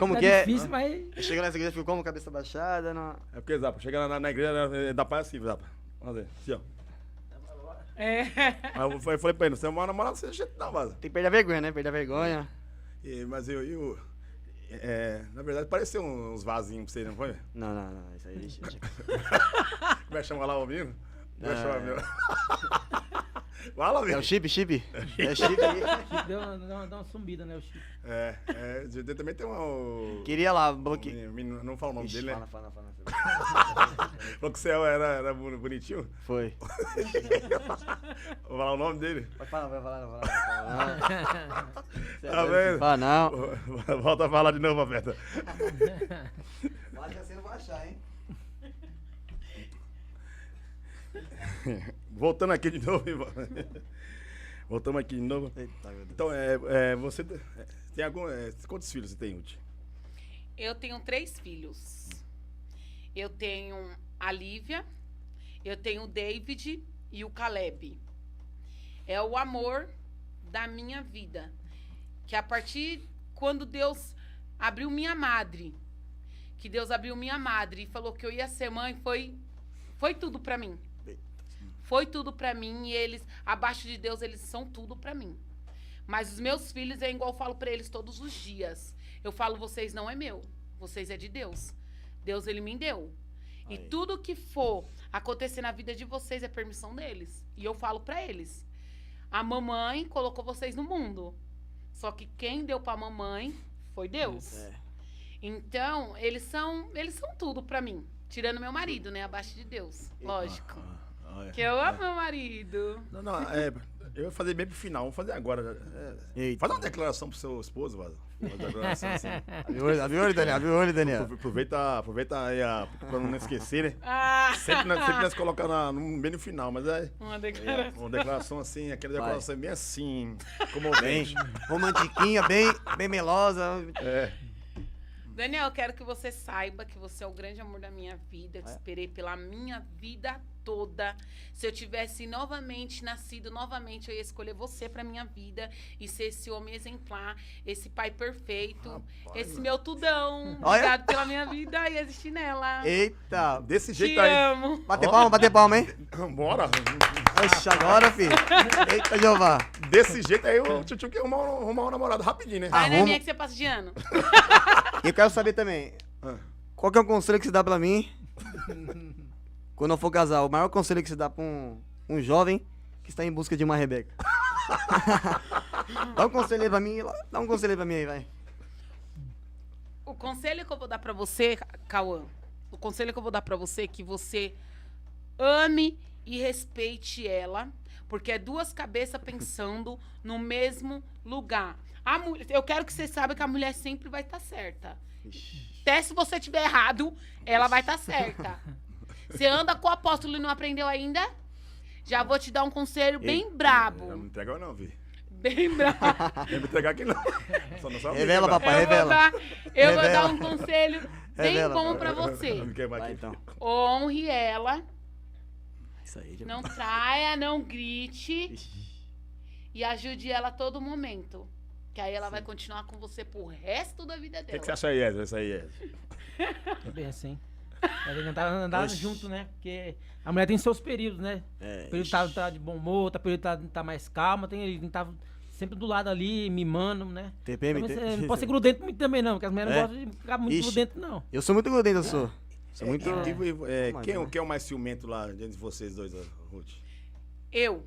Como tá que é? difícil, mas... Eu chego nessa igreja e fico como? Cabeça baixada, não... É porque, Zapa, chega na igreja, dá paz assim, Zapa. Vamos ver, assim, ó. É. Aí eu falei pra ele, você é uma namorada, você jeito não, Vaza. Tem que perder a vergonha, né? Perder a vergonha. Mas eu Na verdade, pareceu uns vasinhos pra você, não foi? Não. Isso aí, deixa. Como é que chama lá o menino? Como é que chama meu? Fala, É o velho. chip? É chip aí. Deu uma sumbida, né, o Chico? Também tem uma... Queria lá, bloqueei. Não fala o nome dele, né? Fala. Falou que o céu era bonitinho. Foi. Vou falar o nome dele. Vai falar, não. Tá vendo? Fala não. Volta a falar de novo, Roberta. Mas você não vai achar, hein? Voltando aqui de novo. Voltamos aqui de novo. Eita, meu Deus. Então, você tem algum... quantos filhos você tem, Ruth? Eu tenho 3 filhos. Eu tenho a Lívia, eu tenho o David e o Caleb. É o amor da minha vida. Que a partir quando Deus abriu minha madre, que Deus abriu minha madre e falou que eu ia ser mãe, foi tudo pra mim. Foi tudo pra mim e eles, abaixo de Deus, eles são tudo pra mim. Mas os meus filhos é igual eu falo pra eles todos os dias. Eu falo, vocês não é meu, vocês é de Deus. Deus, ele me deu. E tudo que for acontecer na vida de vocês é permissão deles. E eu falo pra eles, a mamãe colocou vocês no mundo. Só que quem deu pra mamãe foi Deus. Então, eles são tudo pra mim. Tirando meu marido, né? Abaixo de Deus. Lógico. Que eu amo meu marido. Não, eu ia fazer bem pro final, vamos fazer agora. Eita. Faz uma declaração pro seu esposo, Vaso. Uma declaração assim. Abre o olho, Daniel. Aproveita aí pra não esquecer, né? Ah, Sempre nós colocamos bem no final, mas uma declaração. uma declaração assim, aquela declaração bem assim, Bem comovente. romantiquinha, bem melosa. Daniel, eu quero que você saiba que você é o grande amor da minha vida. Eu te esperei pela minha vida toda. Se eu tivesse nascido novamente, eu ia escolher você pra minha vida e ser esse homem exemplar, esse pai perfeito, esse meu tudão. Olha. Obrigado pela minha vida e existir nela. Eita. Desse Te jeito aí. amo. Bater palma, hein? Bora. Oxe, agora, filho. Eita, Jeová. Desse jeito aí, o Tchutchu quer arrumar um namorado rapidinho, né? Vai, Arruma. neném, que você passa de ano. E eu quero saber também, Ah. qual que é o conselho que você dá pra mim quando eu for casar? O maior conselho que você dá pra um jovem que está em busca de uma Rebeca. Dá um conselho aí pra mim, aí, vai. O conselho que eu vou dar pra você, Cauã, o conselho que eu vou dar pra você é que você ame e respeite ela, porque é 2 cabeças pensando no mesmo lugar. Eu quero que você saiba que a mulher sempre vai estar certa. Até se você estiver errado, ela vai estar certa. Você anda com o apóstolo e não aprendeu ainda? Já vou te dar um conselho bem brabo. Não me entrega não, Vi. Bem brabo. Não me entregar aqui não. Só não sabe Revela, quebrar. papai, revela. Eu vou Revela. dar um conselho bem Revela. bom pra Não você. me quebrar Vai, aqui. então. Honre ela, Isso aí, não traia, não grite e ajude ela a todo momento. Que aí ela vai continuar com você pro resto da vida O dela. que você acha aí, Ezra? Isso aí, Ezra? É bem assim. Vai tentar andar Oxi. junto, né? Porque a mulher tem seus períodos, né? É, Período tá de bom humor, período tá mais calma, tem tá sempre do lado ali, mimando, né? TPM, Também você não pode ser grudento muito também, não, porque as mulheres É? não gostam de ficar muito Ixi. grudento, não. Eu sou muito grudento, eu sou. Sou muito... Quem é o mais ciumento lá dentro de vocês dois, Ruth? Eu.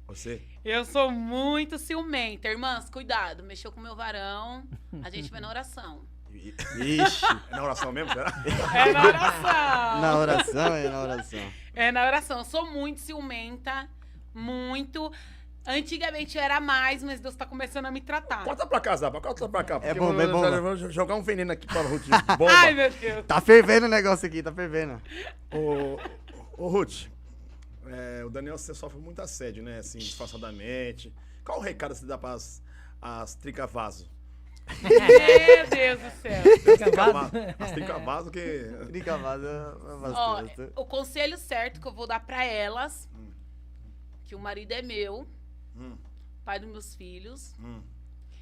Você? Eu sou muito ciumenta. Irmãs, cuidado. Mexeu com o meu varão. A gente vai na oração. Ixi. É na oração mesmo, será? É na oração. Na oração. É na oração. Eu sou muito ciumenta. Muito. Antigamente eu era mais, mas Deus tá começando a me tratar. Corta pra cá, Zapa. Corta pra cá. porque bomba, é bomba. Eu vou jogar um veneno aqui pra Ruth. Bomba. Ai, meu Deus. Tá fervendo o negócio aqui, tá fervendo. Ô, Ruth, o Daniel, você sofre muito assédio, né? Assim, disfarçadamente. Qual o recado que você dá para as trica-vaso? Meu Deus do céu. As trica-vaso que... Brinca, vaza, Ó, o conselho certo que eu vou dar pra elas, que o marido é meu, pai dos meus filhos.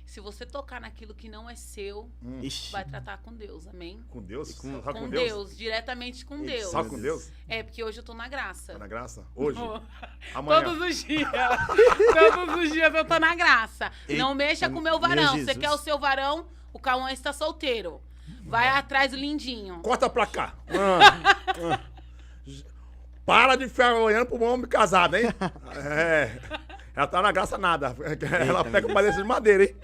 Se você tocar naquilo que não é seu, Ixi. vai tratar com Deus, amém? Com Deus? Só Com Deus, diretamente com Deus. Só com Deus? É, porque hoje eu tô na graça. Tá na graça? Hoje? Oh. Amanhã? Todos os dias. Todos os dias eu tô na graça. Ei, Não mexa com o meu meu varão. Jesus. Você quer o seu varão, o Cauã está solteiro. Vai atrás do lindinho. Corta pra cá. Para de ficar olhando pro homem casado, hein? Ela tá na graça nada. Ela pega o palhaço de madeira, hein?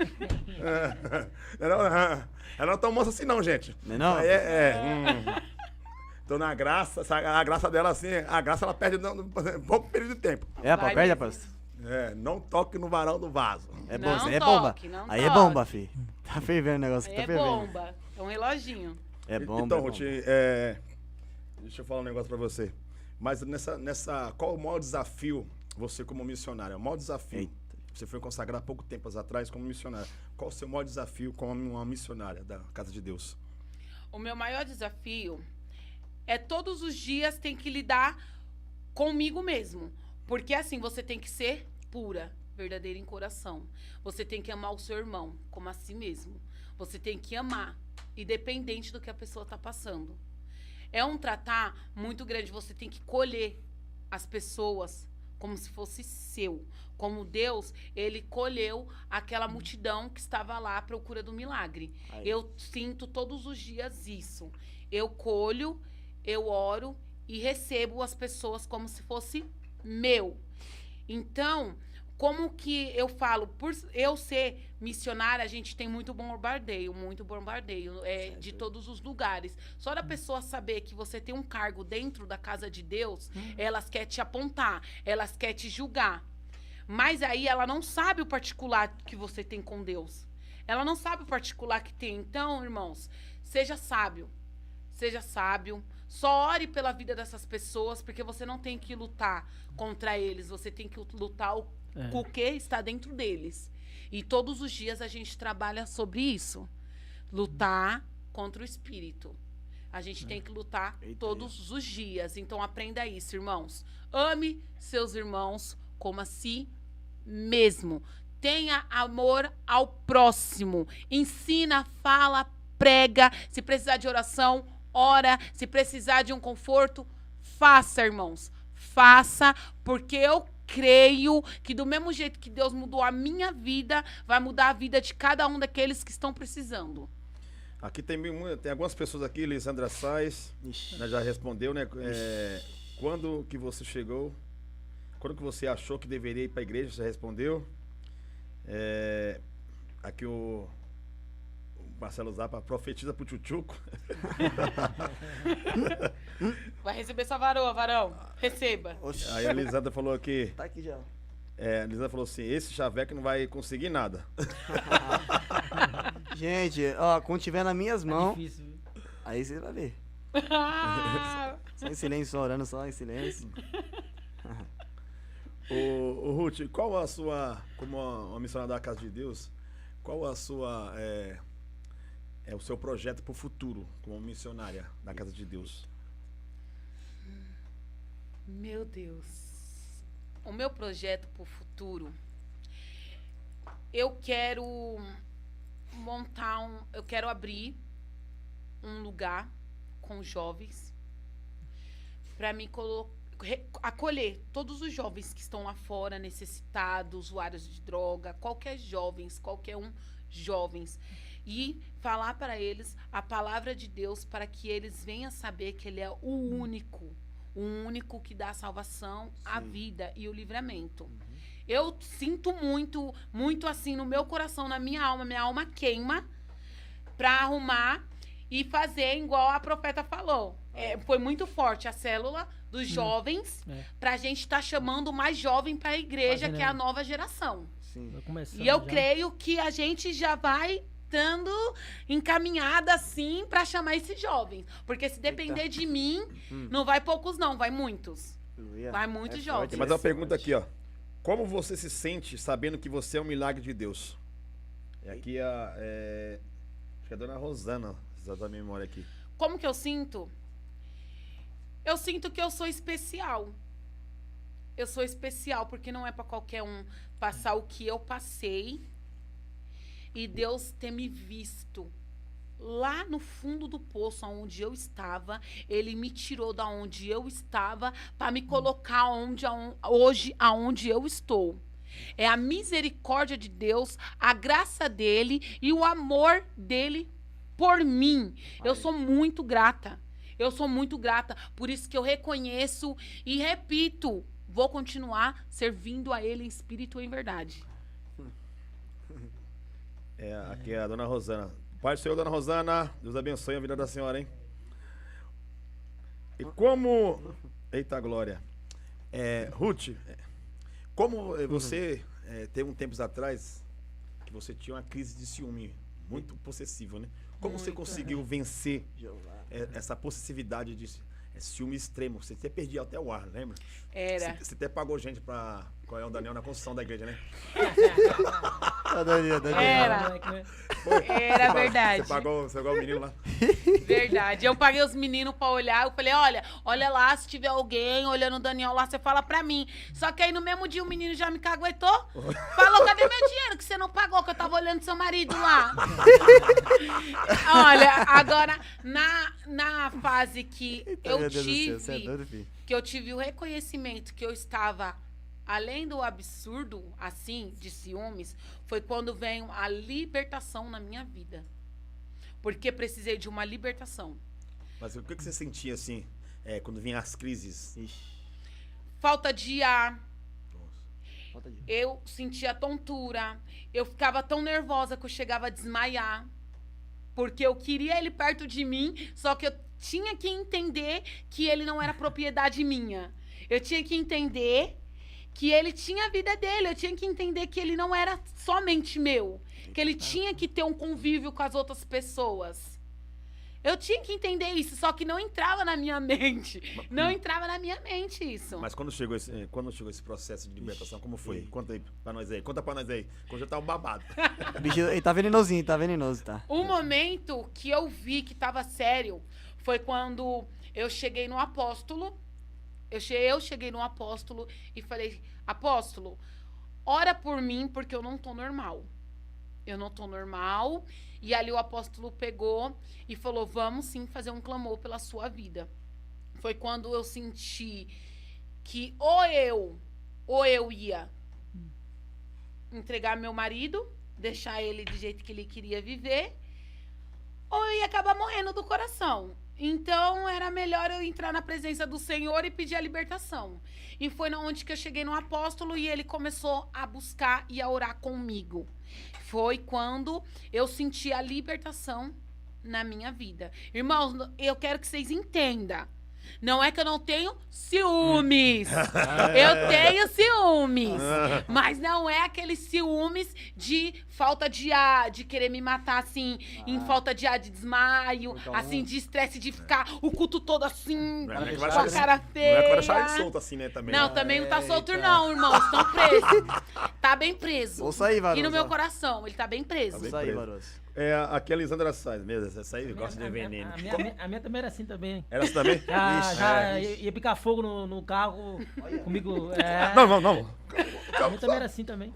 Ela não é tão moça assim não, gente. Não? Tô na graça, a graça dela assim, a graça ela perde em pouco período de tempo. Rapaz, perde, rapaz. Não toque no varão do vaso. É bom, Não isso aí é bomba. toque, não Aí é toque. bomba, fi. Tá fervendo o negócio, Aí tá é fervendo. bomba. É um reloginho. É bomba. Então, é Ruth, bomba. deixa eu falar um negócio pra você. Mas qual o maior desafio, você como missionária? O maior desafio, Eita. você foi consagrado há pouco tempo atrás como missionária. Qual o seu maior desafio como uma missionária da Casa de Deus? O meu maior desafio é todos os dias tem que lidar comigo mesmo. Porque assim, você tem que ser pura, verdadeira em coração. Você tem que amar o seu irmão como a si mesmo. Você tem que amar, independente do que a pessoa está passando. É um tratar muito grande. Você tem que colher as pessoas como se fosse seu. Como Deus, ele colheu aquela multidão que estava lá à procura do milagre. Aí. Eu sinto todos os dias isso. Eu colho, eu oro e recebo as pessoas como se fosse meu. Então, como que eu falo? Por eu ser missionária, a gente tem muito bombardeio de todos os lugares. Só da pessoa saber que você tem um cargo dentro da casa de Deus, elas querem te apontar, elas querem te julgar. Mas aí ela não sabe o particular que você tem com Deus. Ela não sabe o particular que tem. Então, irmãos, seja sábio. Seja sábio. Só ore pela vida dessas pessoas, porque você não tem que lutar contra eles. Você tem que lutar com o que está dentro deles. E todos os dias a gente trabalha sobre isso. Lutar contra o espírito. A gente tem que lutar todos os dias. Então aprenda isso, irmãos. Ame seus irmãos como a si mesmo. Tenha amor ao próximo. Ensina, fala, prega. Se precisar de oração, ora. Se precisar de um conforto, faça, irmãos. Faça, porque eu creio que do mesmo jeito que Deus mudou a minha vida, vai mudar a vida de cada um daqueles que estão precisando. Aqui tem algumas pessoas aqui, Lisandra Sais, né, já respondeu, né? Quando que você chegou? Quando que você achou que deveria ir para a igreja? Você respondeu. Aqui o Marcelo Zappa profetiza pro Tchutchuco. Vai receber sua varoa, varão. Receba. Oxi. Aí a Lisandra falou aqui. Tá aqui já. A Lisandra falou assim: esse chaveco não vai conseguir nada. Gente, ó, quando tiver nas minhas Tá mãos, difícil, viu? aí você vai ver. Só em silêncio, só orando, só em silêncio. Ô Ruth, qual a sua, como uma missionária da Casa de Deus, qual a sua, o seu projeto para o futuro como missionária da Casa de Deus? Meu Deus. O meu projeto para o futuro, eu quero eu quero abrir um lugar com jovens para me acolher todos os jovens que estão lá fora, necessitados, usuários de droga, qualquer jovens, e falar para eles a palavra de Deus para que eles venham saber que Ele é o único que dá a salvação, a vida e o livramento. Eu sinto muito, muito assim no meu coração, na minha alma queima para arrumar e fazer igual a profeta falou. Foi muito forte a célula dos jovens pra gente estar chamando mais jovem para a igreja, que é a nova geração. Sim. Vai começando E eu já. creio que a gente já vai estando encaminhada assim para chamar esses jovens. Porque se depender de mim, não vai poucos não, vai muitos. Aleluia. Vai muitos É jovens. forte, Tem mais uma pergunta forte. aqui, ó. Como você se sente sabendo que você é um milagre de Deus? Aqui acho que é a dona Rosana, da memória aqui. Como que eu sinto? Eu sinto que eu sou especial. Eu sou especial porque não é para qualquer um passar o que eu passei e Deus ter me visto lá no fundo do poço onde eu estava. Ele me tirou da onde eu estava para me colocar hoje aonde eu estou. É a misericórdia de Deus, a graça dele e o amor dele por mim. Eu sou muito grata. Eu sou muito grata. Por isso que eu reconheço e repito, vou continuar servindo a ele em espírito e em verdade. Aqui é a dona Rosana. Pai do Senhor, dona Rosana, Deus abençoe a vida da senhora, hein? E como... Eita glória. Ruth, como você teve um tempos atrás que você tinha uma crise de ciúme muito possessiva, né? Como você conseguiu vencer essa possessividade de ciúme extremo? Você até perdia até o ar, lembra? Era. Você até pagou gente pra o Daniel na construção da igreja, né? Era verdade. Você pagou o menino lá? Verdade. Eu paguei os meninos pra olhar. Eu falei, olha lá, se tiver alguém olhando o Daniel lá, você fala pra mim. Só que aí no mesmo dia o menino já me caguetou. Falou, cadê meu dinheiro que você não pagou, que eu tava olhando seu marido lá. Olha, agora, na fase que eu tive o reconhecimento que eu estava além do absurdo, assim, de ciúmes, foi quando veio a libertação na minha vida. Porque precisei de uma libertação. Mas o que você sentia, assim, quando vinham as crises? Falta de ar. Eu sentia tontura. Eu ficava tão nervosa que eu chegava a desmaiar. Porque eu queria ele perto de mim, só que eu tinha que entender que ele não era propriedade minha. Eu tinha que entender que ele tinha a vida dele, eu tinha que entender que ele não era somente meu, que ele tinha que ter um convívio com as outras pessoas. Eu tinha que entender isso, só que não entrava na minha mente. Não entrava na minha mente isso. Mas quando chegou esse processo de libertação, como foi? Conta aí pra nós aí. Conta pra nós aí. Quando já tava babado. O bicho, ele tá venenosinho, tá? O momento que eu vi que tava sério foi quando eu cheguei no apóstolo. Eu cheguei no apóstolo e falei, apóstolo, ora por mim porque eu não tô normal. Eu não tô normal. E ali o apóstolo pegou e falou, vamos sim fazer um clamor pela sua vida. Foi quando eu senti que ou eu ia entregar meu marido, deixar ele do jeito que ele queria viver, ou eu ia acabar morrendo do coração. Então, era melhor eu entrar na presença do Senhor e pedir a libertação. E foi onde que eu cheguei no apóstolo e ele começou a buscar e a orar comigo. Foi quando eu senti a libertação na minha vida. Irmãos, eu quero que vocês entendam. Não é que eu não tenho ciúmes. Eu tenho ciúmes. Mas não é aqueles ciúmes de falta de ar, de querer me matar assim, em falta de ar, de desmaio, Então, assim, de estresse, de ficar o culto todo assim, Não é que com vai a cara feia. Não é que vai deixar ele solto assim, né, também. Não, também não tá solto não, irmãos. Estão presos. Tá bem preso. Vou sair, Varoso. E no meu coração, ele tá bem preso. Vou sair, Varoso. Aqui a Lisandra Salles mesmo. Essa aí gosta de veneno. A minha também era assim também. Era assim também? Já ia picar fogo no carro comigo. Não. A minha também era assim também.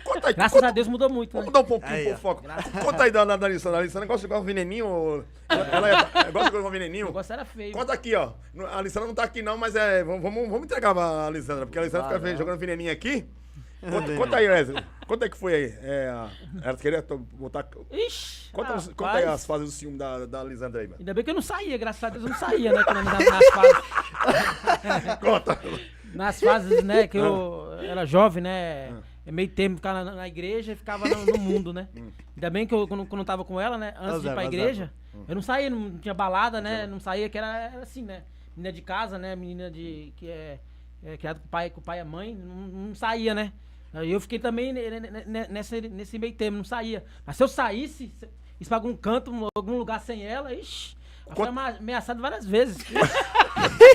Conta aí. Graças a Deus mudou muito, né? Vamos dar um pouquinho pro foco. Conta aí da Lisandra. A Lisandra gosta de jogar um veneninho. Ela gosta de jogar um O veneninho. negócio era feio. Conta aqui, ó. A Lisandra não tá aqui não, mas vamos entregar pra Lisandra, porque a Lisandra fica jogando veneninho aqui. Conta aí, Wesley. Conta aí que foi aí. Ela queria botar... Ixi, Conta aí as fases do ciúme da Lisandra aí, mano. Ainda bem que eu não saía, graças a Deus eu não saía, né? Quando eu andava nas fases. Conta. Nas fases, né, que eu era jovem, né? Meio tempo ficava na igreja e ficava no mundo, né? Ainda bem que eu, quando eu tava com ela, né? Antes de ir pra igreja, eu não saía, não tinha balada, né? Não saía, que era assim, né? Menina de casa, né? Menina que é criada com o pai e a mãe, não saía, né? Aí eu fiquei também nesse meio tempo, não saía. Mas se eu saísse, isso pra algum canto, algum lugar sem ela, ixi, eu fui ameaçado várias vezes.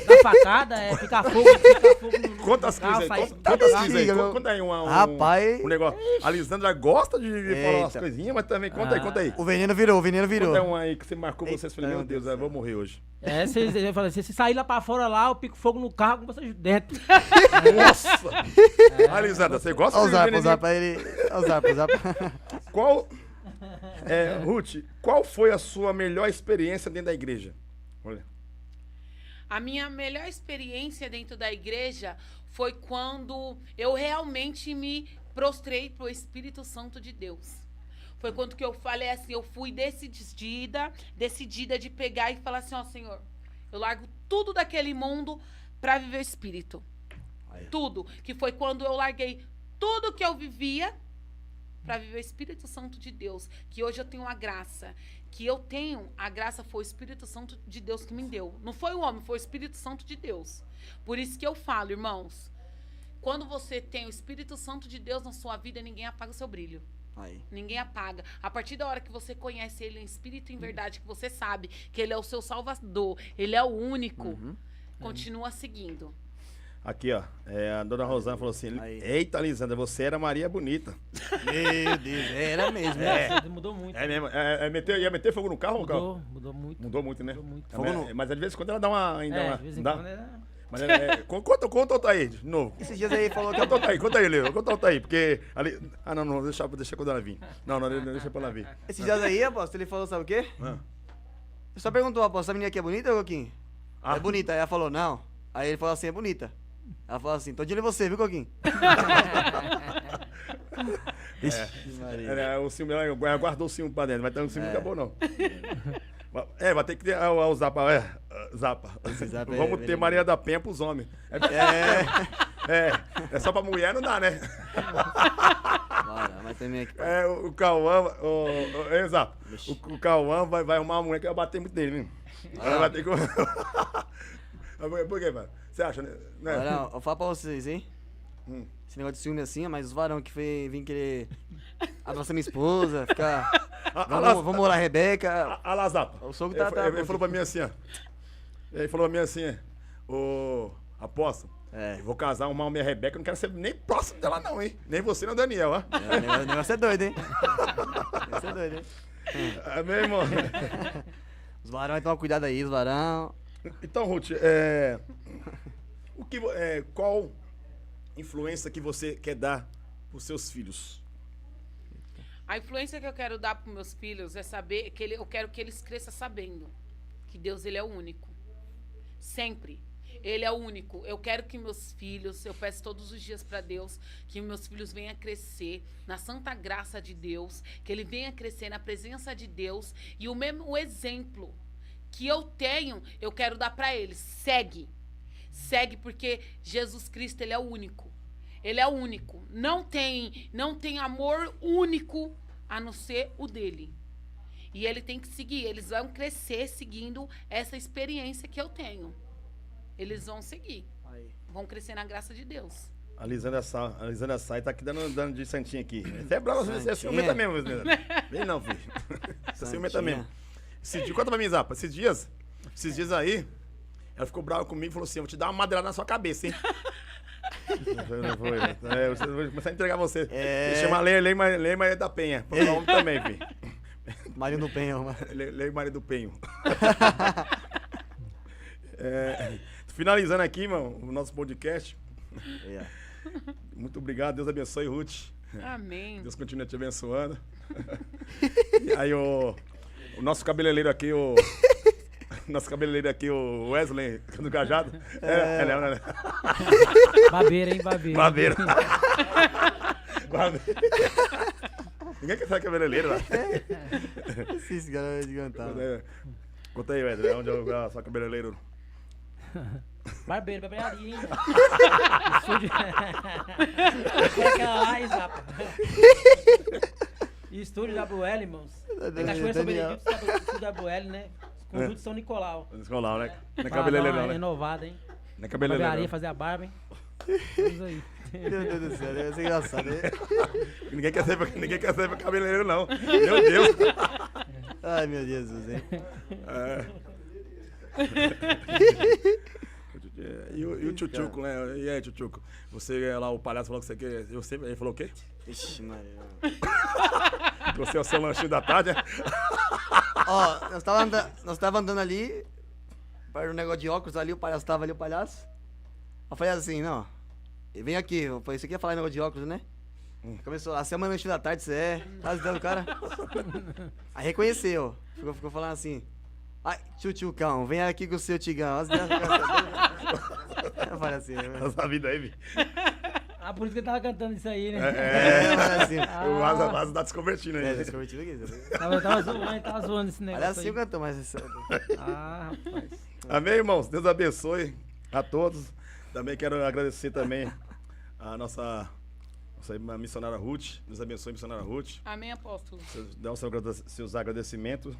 Dar facada, picar fogo no Conta as carro, crises aí. sair- Conta as crises aí. Conta aí Rapaz. um negócio. A Lisandra gosta de falar umas Eita. coisinhas, mas também conta aí. O veneno virou. Conta aí um aí que você marcou vocês. Falei, Eita, meu Deus, meu eu vou morrer hoje. Eu falei, se sair lá pra fora lá, eu pico fogo no carro com vocês dentro. Nossa! A Lisandra, você gosta Olha o de zap, veneninho? pra ele. Olha o zap. Qual... Ruth, qual foi a sua melhor experiência dentro da igreja? Olha. A minha melhor experiência dentro da igreja foi quando eu realmente me prostrei pro Espírito Santo de Deus. Foi quando que eu falei assim, eu fui decidida de pegar e falar assim, ó, Senhor, eu largo tudo daquele mundo para viver o Espírito. Tudo. Que foi quando eu larguei tudo que eu vivia para viver o Espírito Santo de Deus. Que hoje eu tenho a graça. A graça foi o Espírito Santo de Deus que me deu. Não foi o homem, foi o Espírito Santo de Deus. Por isso que eu falo, irmãos, quando você tem o Espírito Santo de Deus na sua vida, ninguém apaga o seu brilho. Ninguém apaga. A partir da hora que você conhece Ele em espírito e em verdade, que você sabe que Ele é o seu Salvador, Ele é o único, continua seguindo. Aqui, ó, a dona Rosana falou assim, eita, Lisandra, você era Maria Bonita. Meu Deus, era mesmo. Mudou muito. É mesmo, ia meter fogo no carro? Mudou muito. Mudou muito, né? Mudou muito. Mas de vez em quando ela dá uma... De vez em quando Mas conta outra aí, de novo. Esses dias aí falou que... Conta aí, Leo. Conta outra aí, porque... Ali... Ah, não, deixa quando ela vir. Não, deixa pra ela vir. Esses dias aí, aposto, ele falou, sabe o quê? Ele só perguntou, aposto, essa menina aqui é bonita, Coquinho? É bonita. Aí ela falou, não. Aí ele falou assim, é bonita. Ela falou assim, tô de olho em você, viu, Coquinho? O ciúme, ela guardou o ciúme pra dentro, mas tá um ciúme não acabou, não. Vai ter que ter o Zapa. Zapa. Vamos ter Maria da Penha pros homens. É só pra mulher não dá, né? Mas também aqui. O Cauã. Zapa. O Cauã vai arrumar uma mulher que vai bater muito nele, viu? Vai bater com. Por quê, mano? Você acha, né? Não, eu falo pra vocês, hein? Esse negócio de ciúme assim, mas os varão que vim querer abraçar minha esposa, ficar. Vamos morar a Rebeca. A Zapa. O sogro Ele falou pra mim assim, ó. Ele falou pra mim assim, ô apóstolo, eu vou casar, arrumar minha Rebeca, eu não quero ser nem próximo dela, não, hein? Nem você, nem o Daniel, ó. O negócio é doido, hein? Meu irmão. Os varão vai tomar cuidado aí, os varão. Então, Ruth, qual influência que você quer dar pros seus filhos? A influência que eu quero dar pros meus filhos é saber que eu quero que eles cresçam sabendo que Deus, Ele é o único. Sempre. Ele é o único. Eu quero que meus filhos, eu peço todos os dias para Deus, que meus filhos venham crescer na santa graça de Deus, que ele venha crescer na presença de Deus, e o exemplo que eu tenho, eu quero dar para eles. Segue, porque Jesus Cristo, Ele é o único. Ele é o único. Não tem amor único a não ser o dele. E ele tem que seguir. Eles vão crescer seguindo essa experiência que eu tenho. Eles vão seguir. Vão crescer na graça de Deus. A Lisandra Sai tá aqui dando de santinha aqui. Você é brava, você é ciumenta mesmo, Lisandra. Vem não, filho. Você é ciumenta mesmo. Conta pra mim, Zapa. Esses dias aí, ela ficou brava comigo e falou assim, eu vou te dar uma madeirada na sua cabeça, hein? Não foi. Eu vou começar a entregar você. Chama Lei Maria da Penha. Pra o homem também, filho. Maria do Penho, mano. Lei Maria do Penho. Finalizando aqui, mano, o nosso podcast. Muito obrigado, Deus abençoe, Ruth. Amém. Deus continue te abençoando. E aí, o nosso cabeleireiro aqui, o Wesley do Cajado. Né? Babeira, hein? Babeira. Ninguém quer ser cabeleireiro lá. Esse cara é gigantado. Conta aí, Wesley, onde eu sou cabeleireiro. Barbearia, hein? É aquela lá, Zapa. E estúdio WL, irmãos. É Cachoeira São Benedito, estúdio WL, né? Conjunto São Nicolau. Nicolau, né? Não é cabeleireiro, não, né? Renovada, hein? Não é cabeleireiro, Barbearia, fazer a barba, hein? Isso aí. Meu Deus do céu, deve ser engraçado, né? Ninguém quer ser cabeleireiro, não. Meu Deus. Ai, meu Jesus, hein? E o Tchutchuco, né? E aí, Tchutchuco? Você é lá, o palhaço falou que você quer. Ele falou o quê? Ixi, Maria. Você é o seu lanchinho da tarde, né? Ó, nós tava andando ali, para um negócio de óculos ali, o palhaço tava ali, o palhaço. Eu falei assim, não, vem aqui. Eu falei, você quer falar negócio de óculos, né? Começou, assim, amanhã lanchinho da tarde, você é. Tá ajudando o cara? Aí reconheceu, ficou falando assim. Ai, tchutchucão, vem aqui com o seu tigão. Eu falei assim, né? Essa vida aí, Vi. Ah, por isso que ele tava cantando isso aí, né? Eu falei assim. O Asa tá desconvertindo aí. Tá desconvertido aqui, Tava zoando esse negócio. Olha assim eu canto mais esse. Ah, rapaz. Amém, irmãos? Deus abençoe a todos. Também quero agradecer também a nossa missionária Ruth. Deus abençoe, missionária Ruth. Amém, apóstolo. Dá os seus agradecimentos.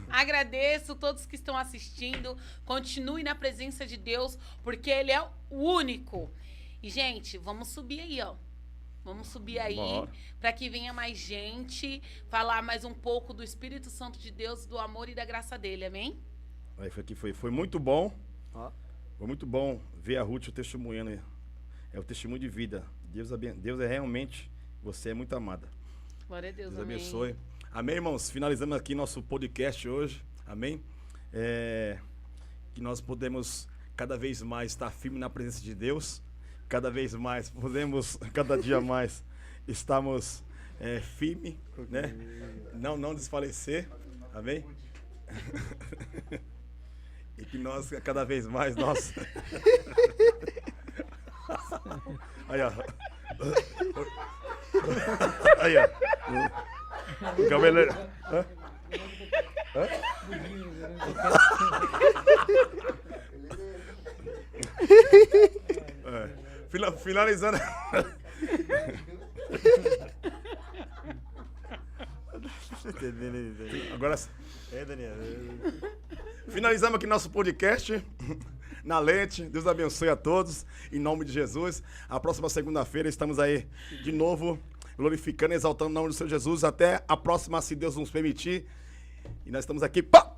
Agradeço todos que estão assistindo. Continue na presença de Deus, porque Ele é o único. E, gente, vamos subir aí, ó. Vamos subir aí para que venha mais gente falar mais um pouco do Espírito Santo de Deus, do amor e da graça dele. Amém? Aí foi muito bom. Foi muito bom ver a Ruth testemunhando. É o testemunho de vida. Deus é realmente, você é muito amada. Glória a Deus, Deus amém. abençoe. Amém, irmãos? Finalizando aqui nosso podcast hoje. Amém? Que nós podemos cada vez mais estar firme na presença de Deus. Cada vez mais, podemos cada dia mais estarmos firme, né? Não desfalecer. Amém? E que nós, cada vez mais, nós... Aí, ó. Aí, ó. O cabeleiro. Hã? Finalizando. Agora. Daniel. Finalizamos aqui nosso podcast. Na Lente. Deus abençoe a todos. Em nome de Jesus. A próxima segunda-feira estamos aí de novo glorificando e exaltando o nome do Senhor Jesus. Até a próxima, se Deus nos permitir. E nós estamos aqui. Pá!